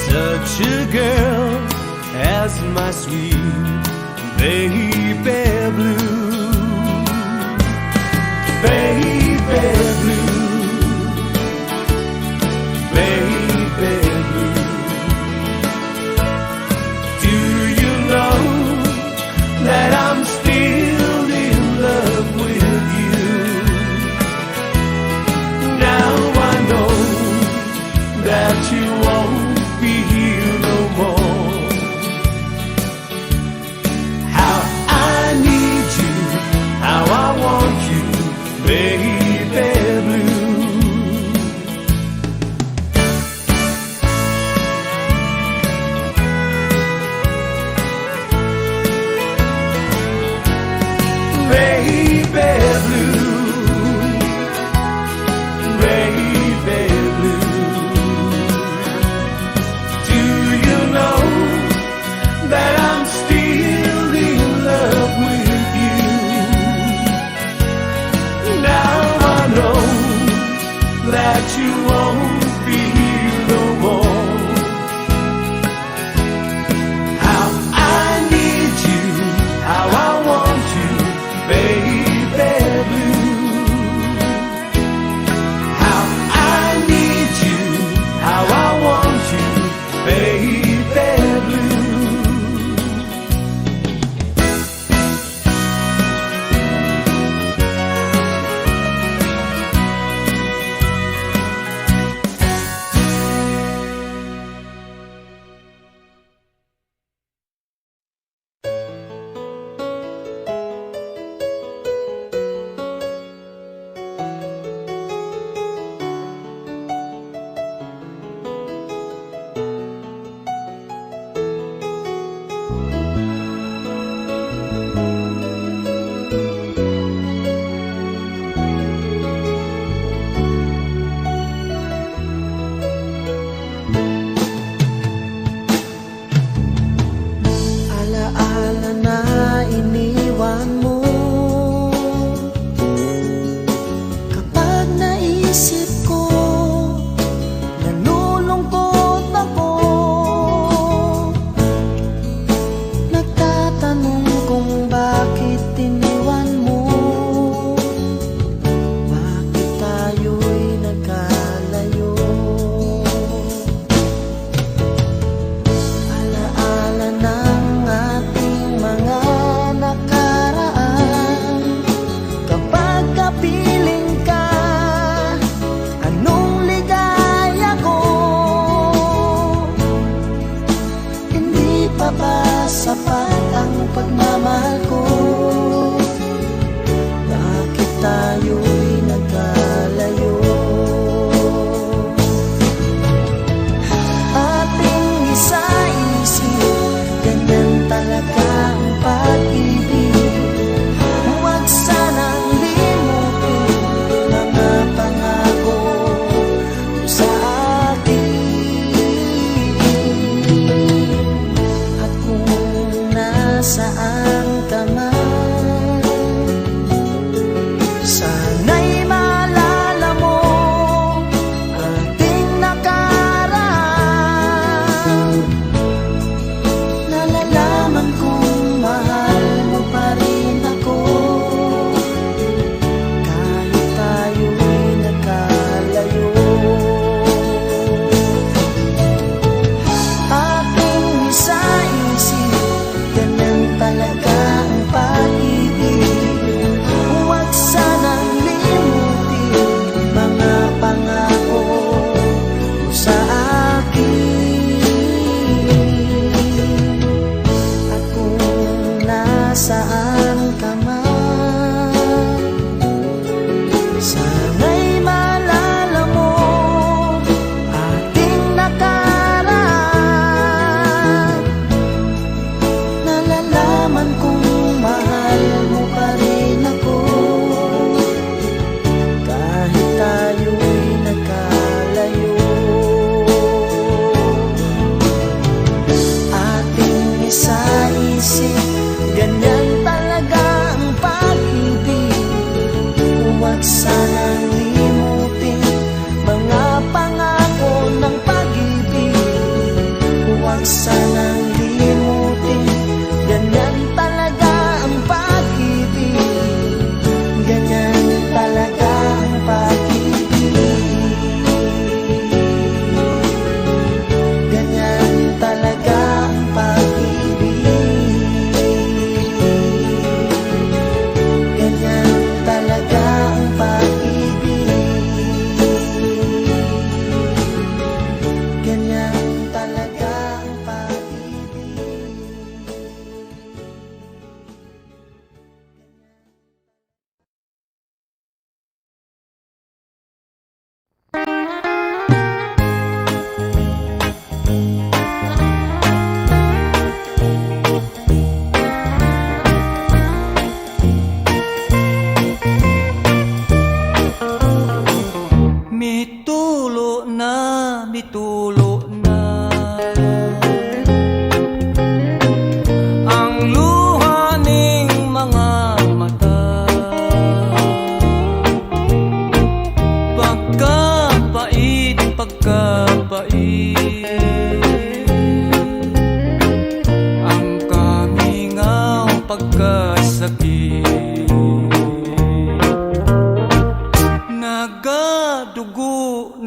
Speaker 5: such a girl as my sweet baby blue. Baby blue, baby blue. Do you know that I'm still in love with you? Now I know that you won't be here no more. How I need you, how I want you, baby blue. Baby blue, baby blue. Do you know that I'm still in love with you? Now I know that you won't be here no more. How I need you, how I want you, baby blue. How I need you, how I want you, baby blue.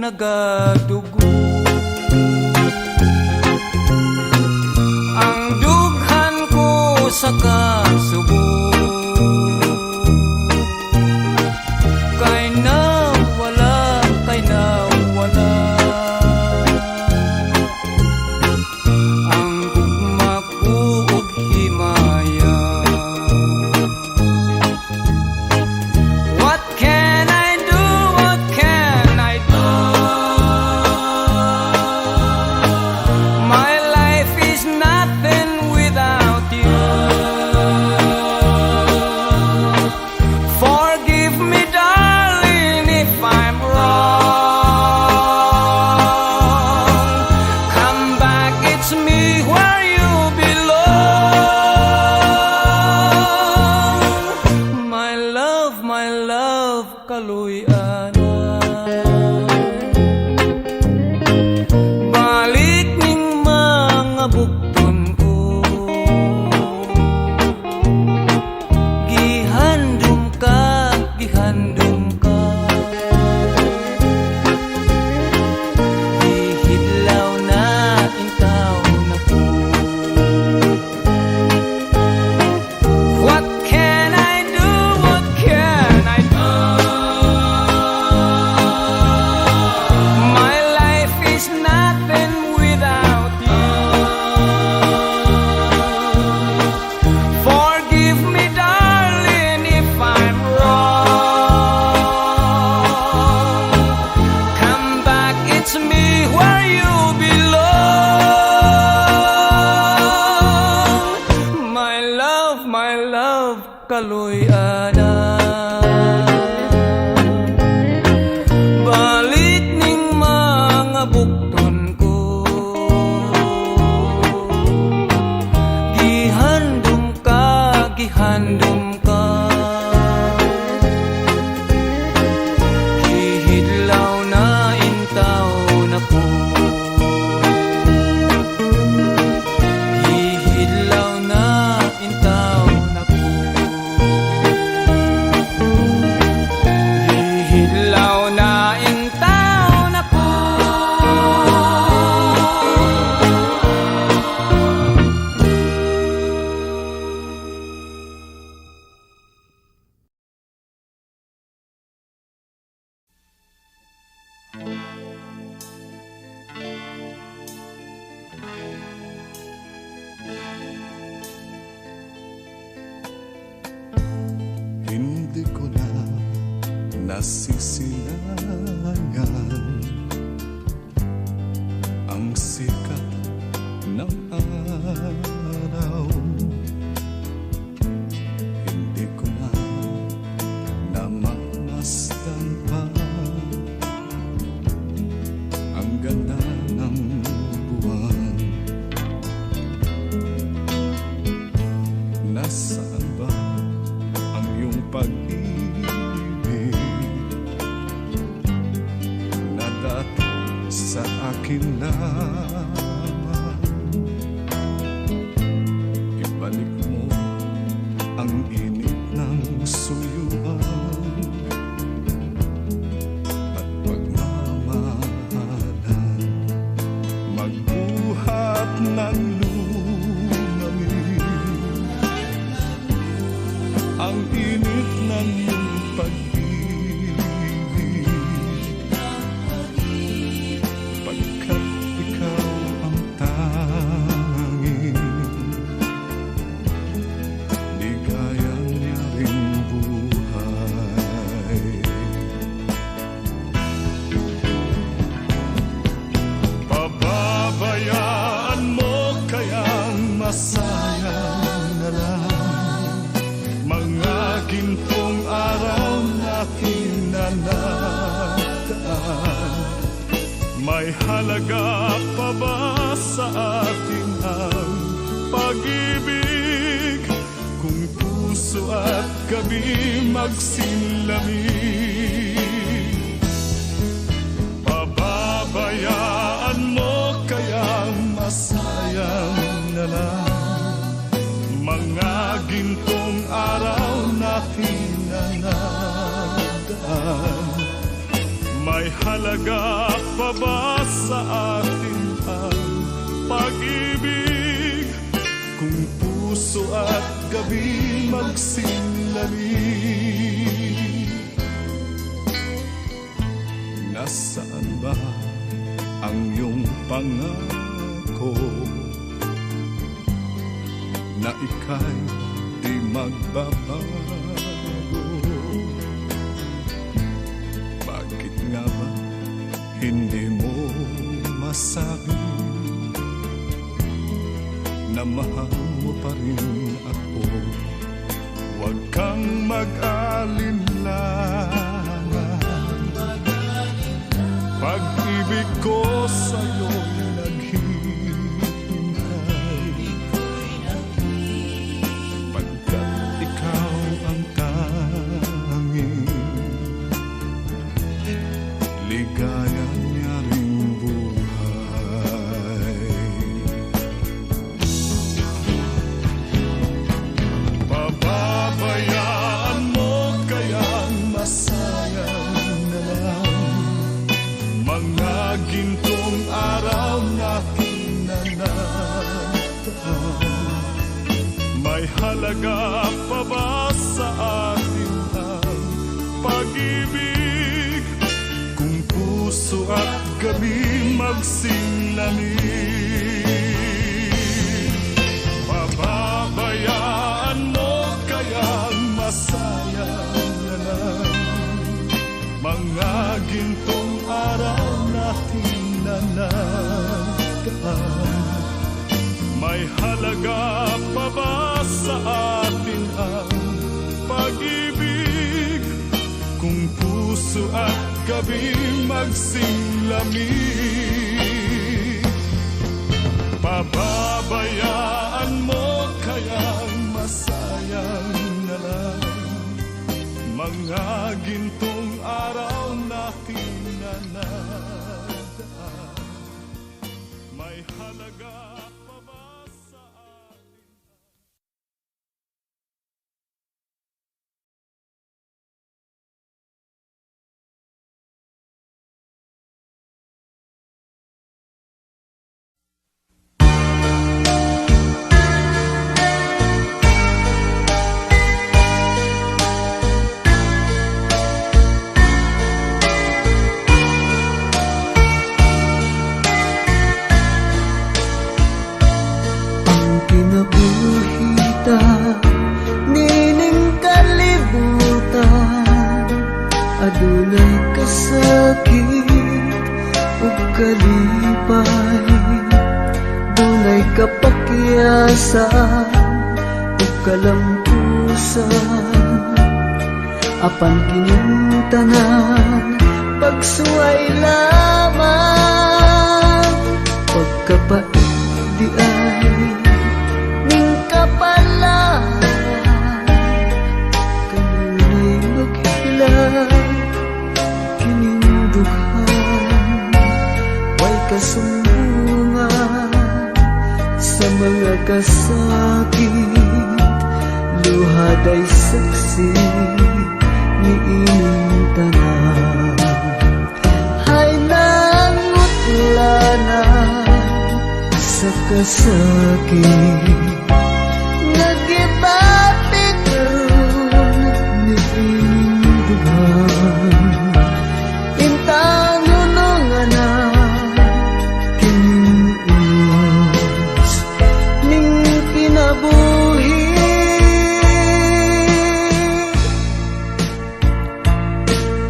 Speaker 2: nagadugo. Ang dughan ko sa kasubo, kay nawala, kay nawala. Ang gugma ko og himaya. What can I do? What can I do? My life is nothing without you. Forgive me, darling, if I'm wrong. Come back, it's me where you belong. My love, kaluy-ana. Balik ning mga bukton ko. Gihandom ka, gihandom ka. Ihidlaw na, intaw na ko. What can I do? What can I do? My life is nothing without you. Forgive me, darling, if I'm wrong. Come back, it's me where you belong. My love, kaluy-ana. Balik ning mga bukton ko. Gihandom ka, gihandom ka. Gihidlaw na, intaw na ko. Gihidlaw na, intaw na ko. Gihidlaw na, intaw na ko.
Speaker 5: Hindi ko na nasisilayan ang sikat ng araw. Hindi ko na namamasdan pa ang ganda ng buwan. Nasaan ba ang iyong pag-ibig na dati sa akin lamang? Ibalik mo ang init ng suyuan at pagmamahalan. Magbuhat ng lumamin ang init ng iyong pag-ibig, pagkat ikaw ang tanging ligayan niya ring buhay. Pababayaan mo kayang masayang na lang mga gintong araw natin na nagdaan. May halaga pa ba sa atin ang pag-ibig kung puso at gabi magsinlamig? Pababayaan mo kayang masayang na lang mga gintong araw natin na nagdaan. May halaga pa ba sa atin ang pag-ibig? Kung puso at gabi magsinlamig, nasaan ba ang iyong pangako na ika'y di magbabago? Bakit nga ba hindi mo masabi na mahal mo pa rin ako? Huwag kang mag-alinlangan, pag-ibig ko sa'yo'y naghihintay, pagkat ikaw ang tanging ligaya niya ring buhay. Pababayaan mo kayang masayang na lang mga gintong araw natin na nataan. May halaga pa ba sa atin ang pag-ibig? Kung puso at gabi magsinlamig, pababayaan mo kayang masayang na lang mga gintong araw natin na nagaan. May halaga pa ba sa atin ang pag-ibig? Kung puso at gabi magsinlamig, pababayaan mo kayang masayang na lang mga gintong araw natin na nadaan. May halaga pa ba sa atin?
Speaker 3: Kinabuhita, nining kalibutan, adunay kasakit ug kalipay, dunay kapakyasan ug kalampusan, apan kining tanan pagsuway lamang, pagkapait di ay kapalaran, kanunay maghilay, kining dughan, way kasumbungan sa mga kasakit, luhaday saksi ni ining tanan. Hay nangutla sa kasakit,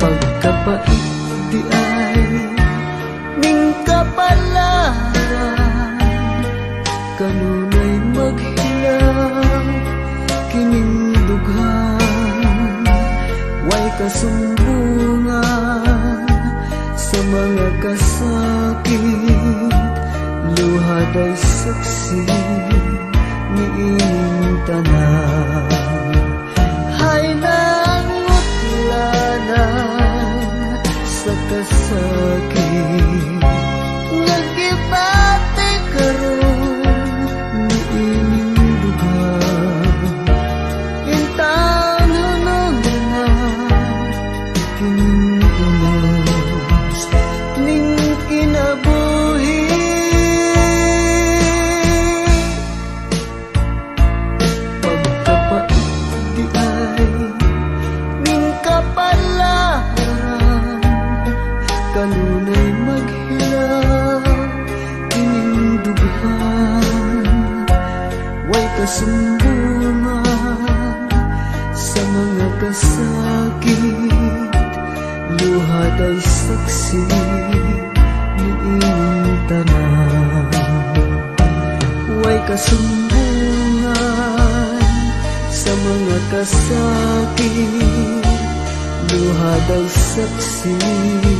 Speaker 3: pagkapait di ay ning kapalaran, kanunay maghilang kining dughan, way kasumbungan sa mga kasakit, luhaday saksi ni ining tanan. Hay nangutla na sa kasakit, nagibate karon ni ining dughan, intaw na kining unos, ning sakit, luhad ay saksi ni inyong tanan. Huwag kasumbungan sa mga kasakit, luhad ay saksi ni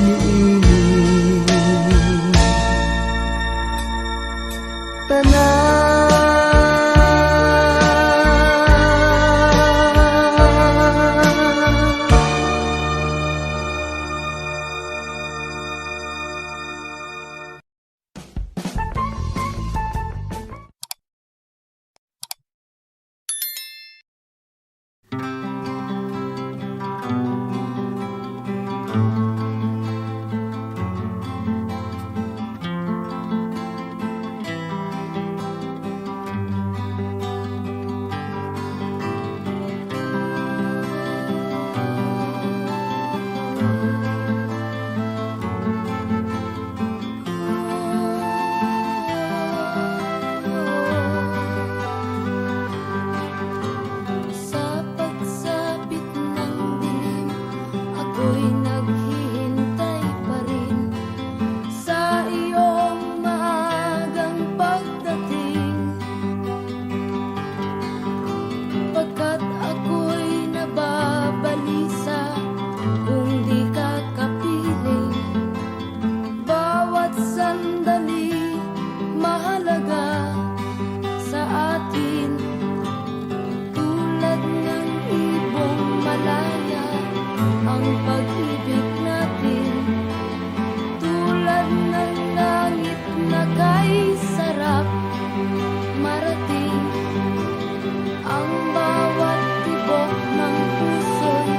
Speaker 3: inyong
Speaker 1: Sa pagsapit ng dilim, ako'y naghihintay pa rin sa iyong maagang pagdating. Pagkat ako'y nababalisa kung di ka kapiling. Bawat sandali mahalaga sa atin, tulad ng ibong malaya ang pag-ibig natin, tulad ng langit na kay sarap marating. Ang bawat tibok ng puso'y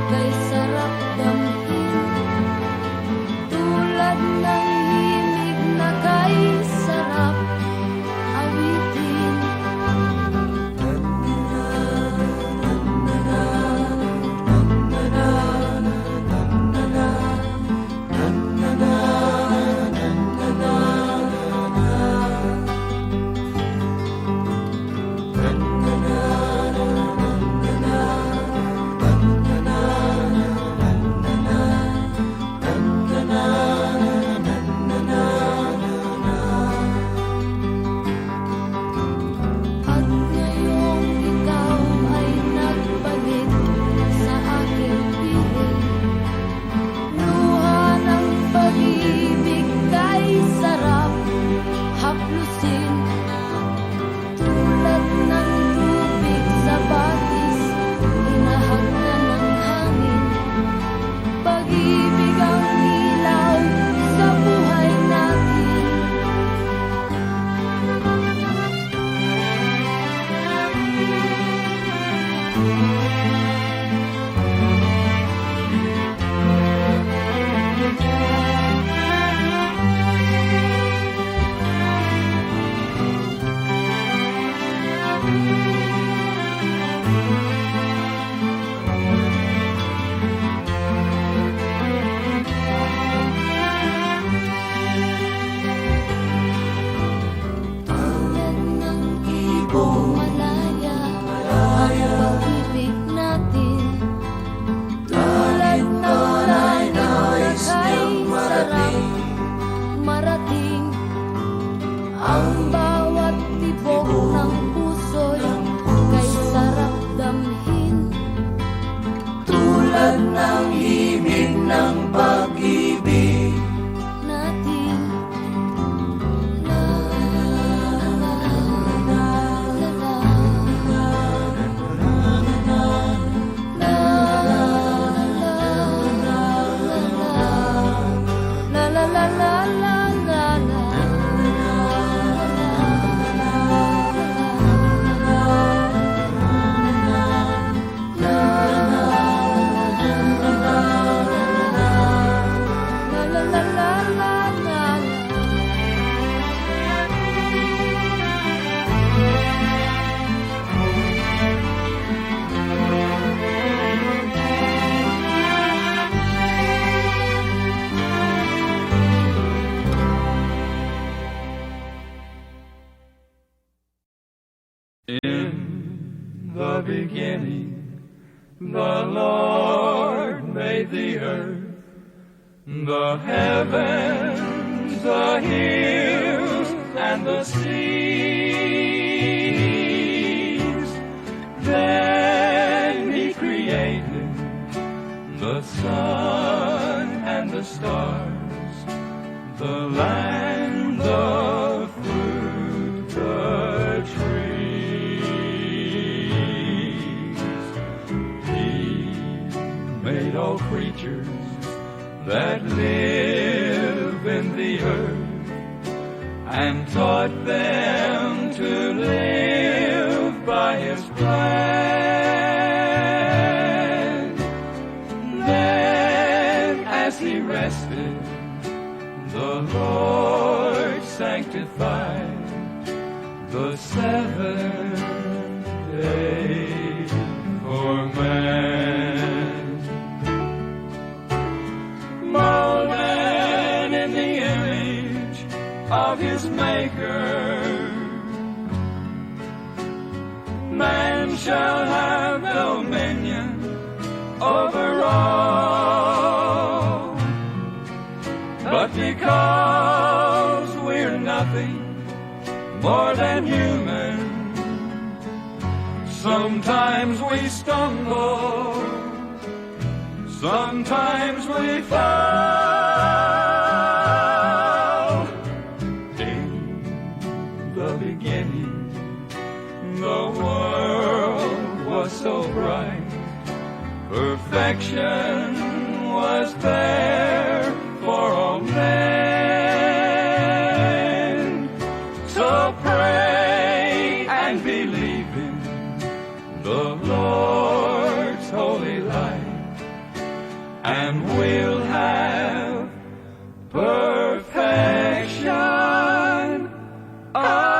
Speaker 1: kay sarap damhin, tulad ng himig na kay sarap awitin. At ngayong ikaw ay nagbalik sa aking piling, luha ng pag-ibig kay sarap haplusin, tulad ng tubig sa batis, hinahagdan ng hangin. Pag-ibig ang ilaw sa buhay natin. Tulad ng ibong malaya ang pag-ibig natin, tulad ng langit na kay sarap marating. Ang bawat tibok ng puso'y kay sarap damhin, tulad ng himig ng pag-ibig natin. La la la la la la la
Speaker 5: In the beginning, The Lord made the earth, the heavens, the hills, and the seas. Then he created the sun and the stars, the land, the fruit, the trees. He made all creatures that live in the earth and taught them to live by his plan. Then as he rested, the Lord sanctified the seventh day for man. Molded in the image of his Maker, man shall have dominion over all. But because we're nothing more than human, sometimes we stumble, sometimes we fall. In the beginning, the world was so bright, perfection was there for all men. So pray and believe in the Lord's holy light, and we'll have perfection again.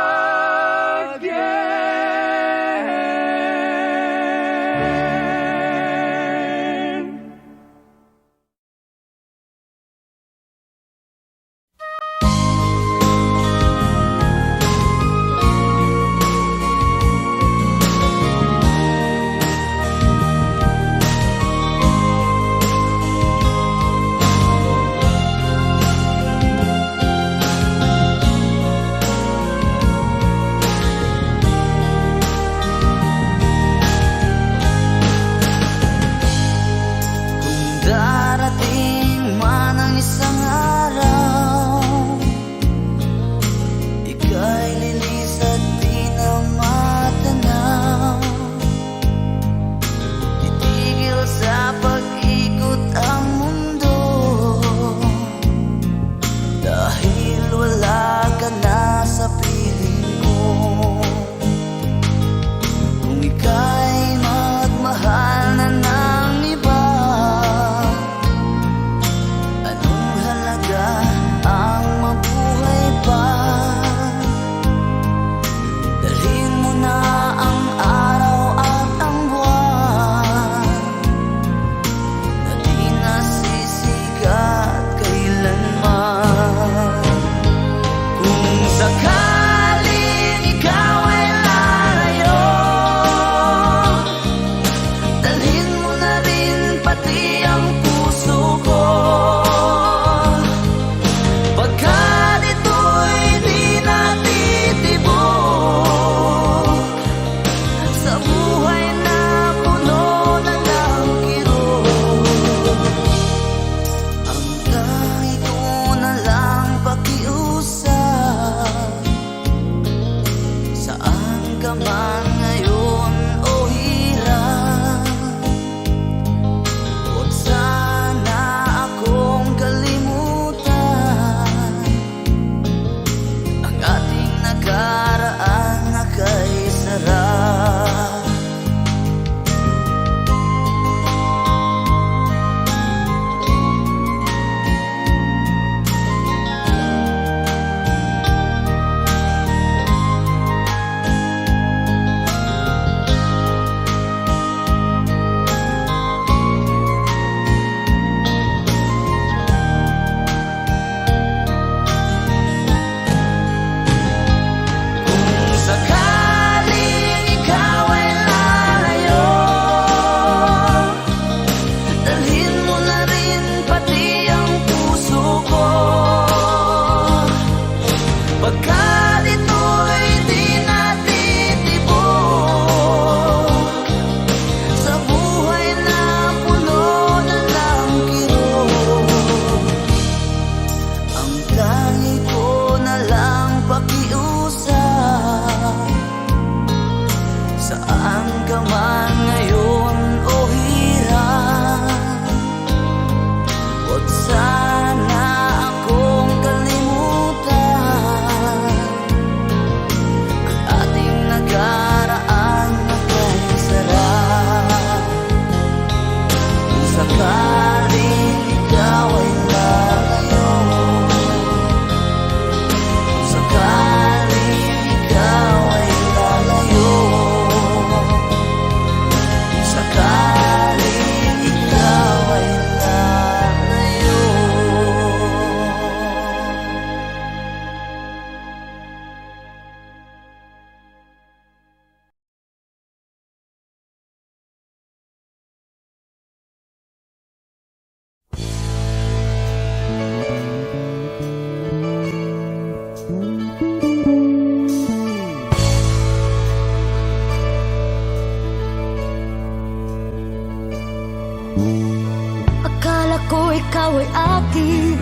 Speaker 1: ikaw ay akin,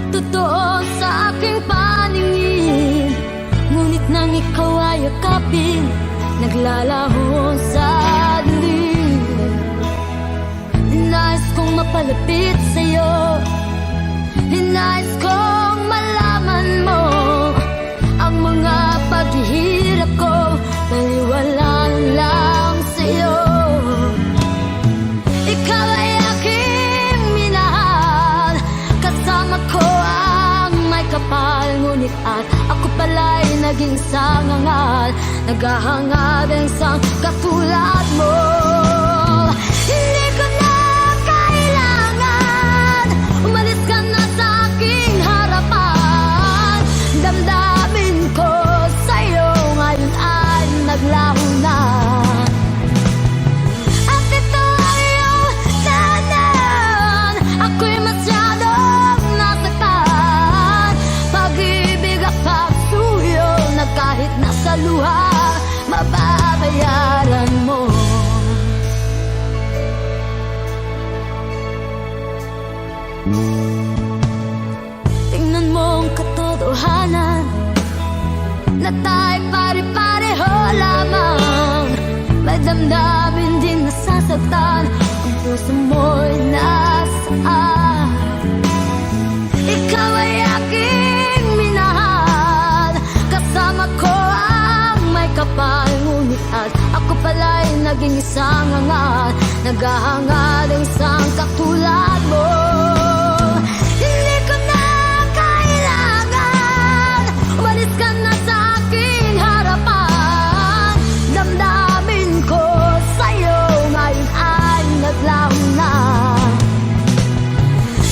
Speaker 1: totoo sa aking paningin. Ngunit nang ikaw ay yakapin, naglalaho sa dilim. Nais kong mapalapit sa'yo, nais kong malaman mo ang mga paghihirap ko, taliwalaan lang sa'yo. Ikaw ay aking minahal, kasama ko ang may kapal. Ngunit at ako pala'y naging sangangal, naghahangad ang isang katulad mo. Hindi ko na kailangan, umalis ka na sa aking harapan. Damdamin ko sa'yo ngayon ay naglaho na. At ito ang iyong danan, ako'y masyadong nasaktan. Pag-ibig at pagsuyo na kahit nasa luha, mababayaran mo. Tingnan mo ang katotohanan, na tayo pare-pareho lamang. May damdamin din nasasaktan, ang puso mo'y nasaan. Ikaw ay aking minahal, kasama ko ang may kapal. Ngunit at ako pala'y naging isang hangal, naghahangad ang isang katulad mo. Hindi ko na kailangan, umalis ka na sa aking harapan. Damdamin ko sa'yo ngayon ay naglaho na.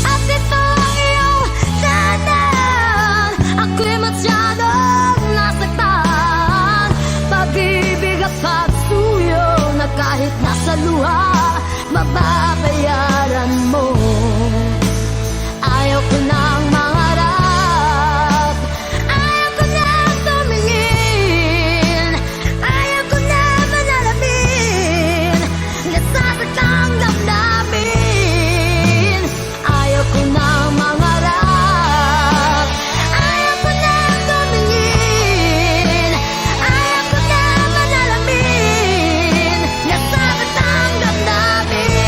Speaker 1: At ito ang iyong danan, ako'y masyadong nasaktan. Pag-ibig at pagsuyo na kahit nasa luha, mababayaran mo. Ayaw ko nang mangarap, ayaw ko nang tumingin, ayaw ko na manalamin, nasasaktan damdamin. Ayaw ko nang mangarap, ayaw ko nang tumingin, ayaw ko na manalamin, nasasaktan damdamin.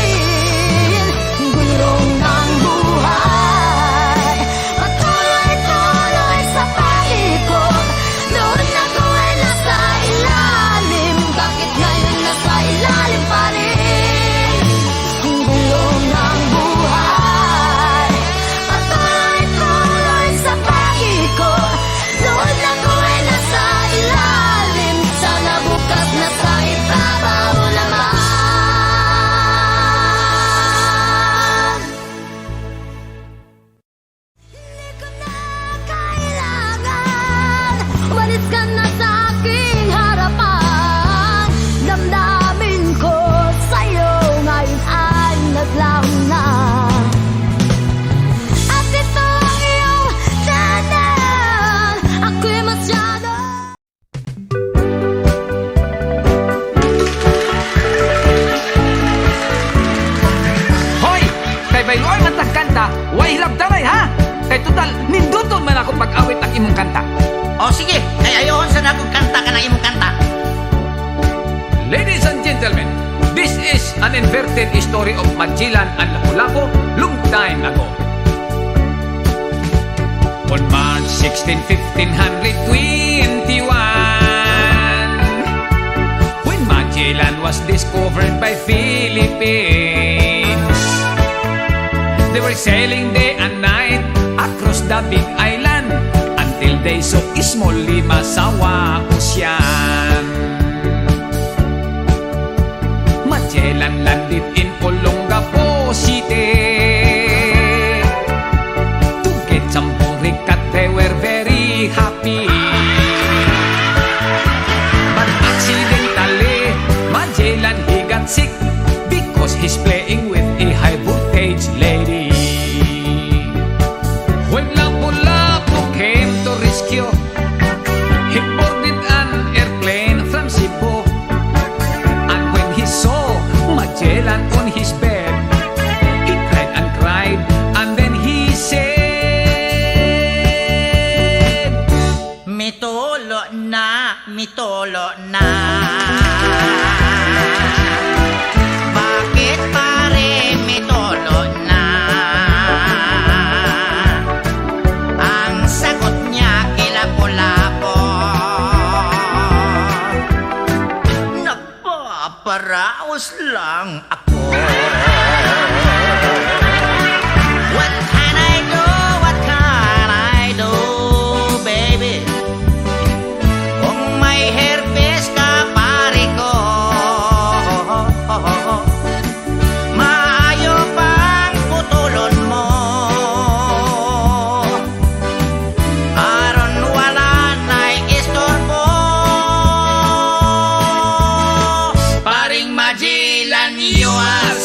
Speaker 1: Gulong ng buhay, patuloy-tuloy sa palikod. Noon ako ay nasa ilalim, bakit ngayon nasa ilalim pa rin? Ang gulong ng buhay, patuloy-tuloy sa palikod. Noon ako ay nasa ilalim, sana bukas nasa ibabaw naman. Hindi ko na kailangan, umalis ka na sa aking harapan. Damdamin ko sa'yo ngayon ay naglaho na. At ito ang iyong danan, ako'y masyado.
Speaker 2: Hoy! Kay bayloy man tagkanta, way hilabtanay ha! Kay total, ninduton man ako pag-awit ang imong kanta.
Speaker 7: O sige, kay ayoon sa nagong kanta ka ng imong kanta.
Speaker 2: Ladies and gentlemen, this is an inverted story of Magellan and Lapu-Lapu long time ago. On March 16, 1521, when Magellan was discovered by Philippines, they were sailing day and night across the big island until they saw Small Limasawa Ocean. Magellan landed in Olongapo City to get some boricat. They were very happy, but accidentally Magellan he got sick because he's playing with a high voltage lady. When Lapu-Lapu came to rescue, he boarded an airplane from Cebu. And when he saw Magellan on his bed, he cried and cried
Speaker 7: Nagkakaraos lang ako. What can I do? What can I do, baby? Kung may herpes ka, pare ko, maayo pang putulon mo. Aron wala na'y istorbo.
Speaker 2: Paring Magellan, you are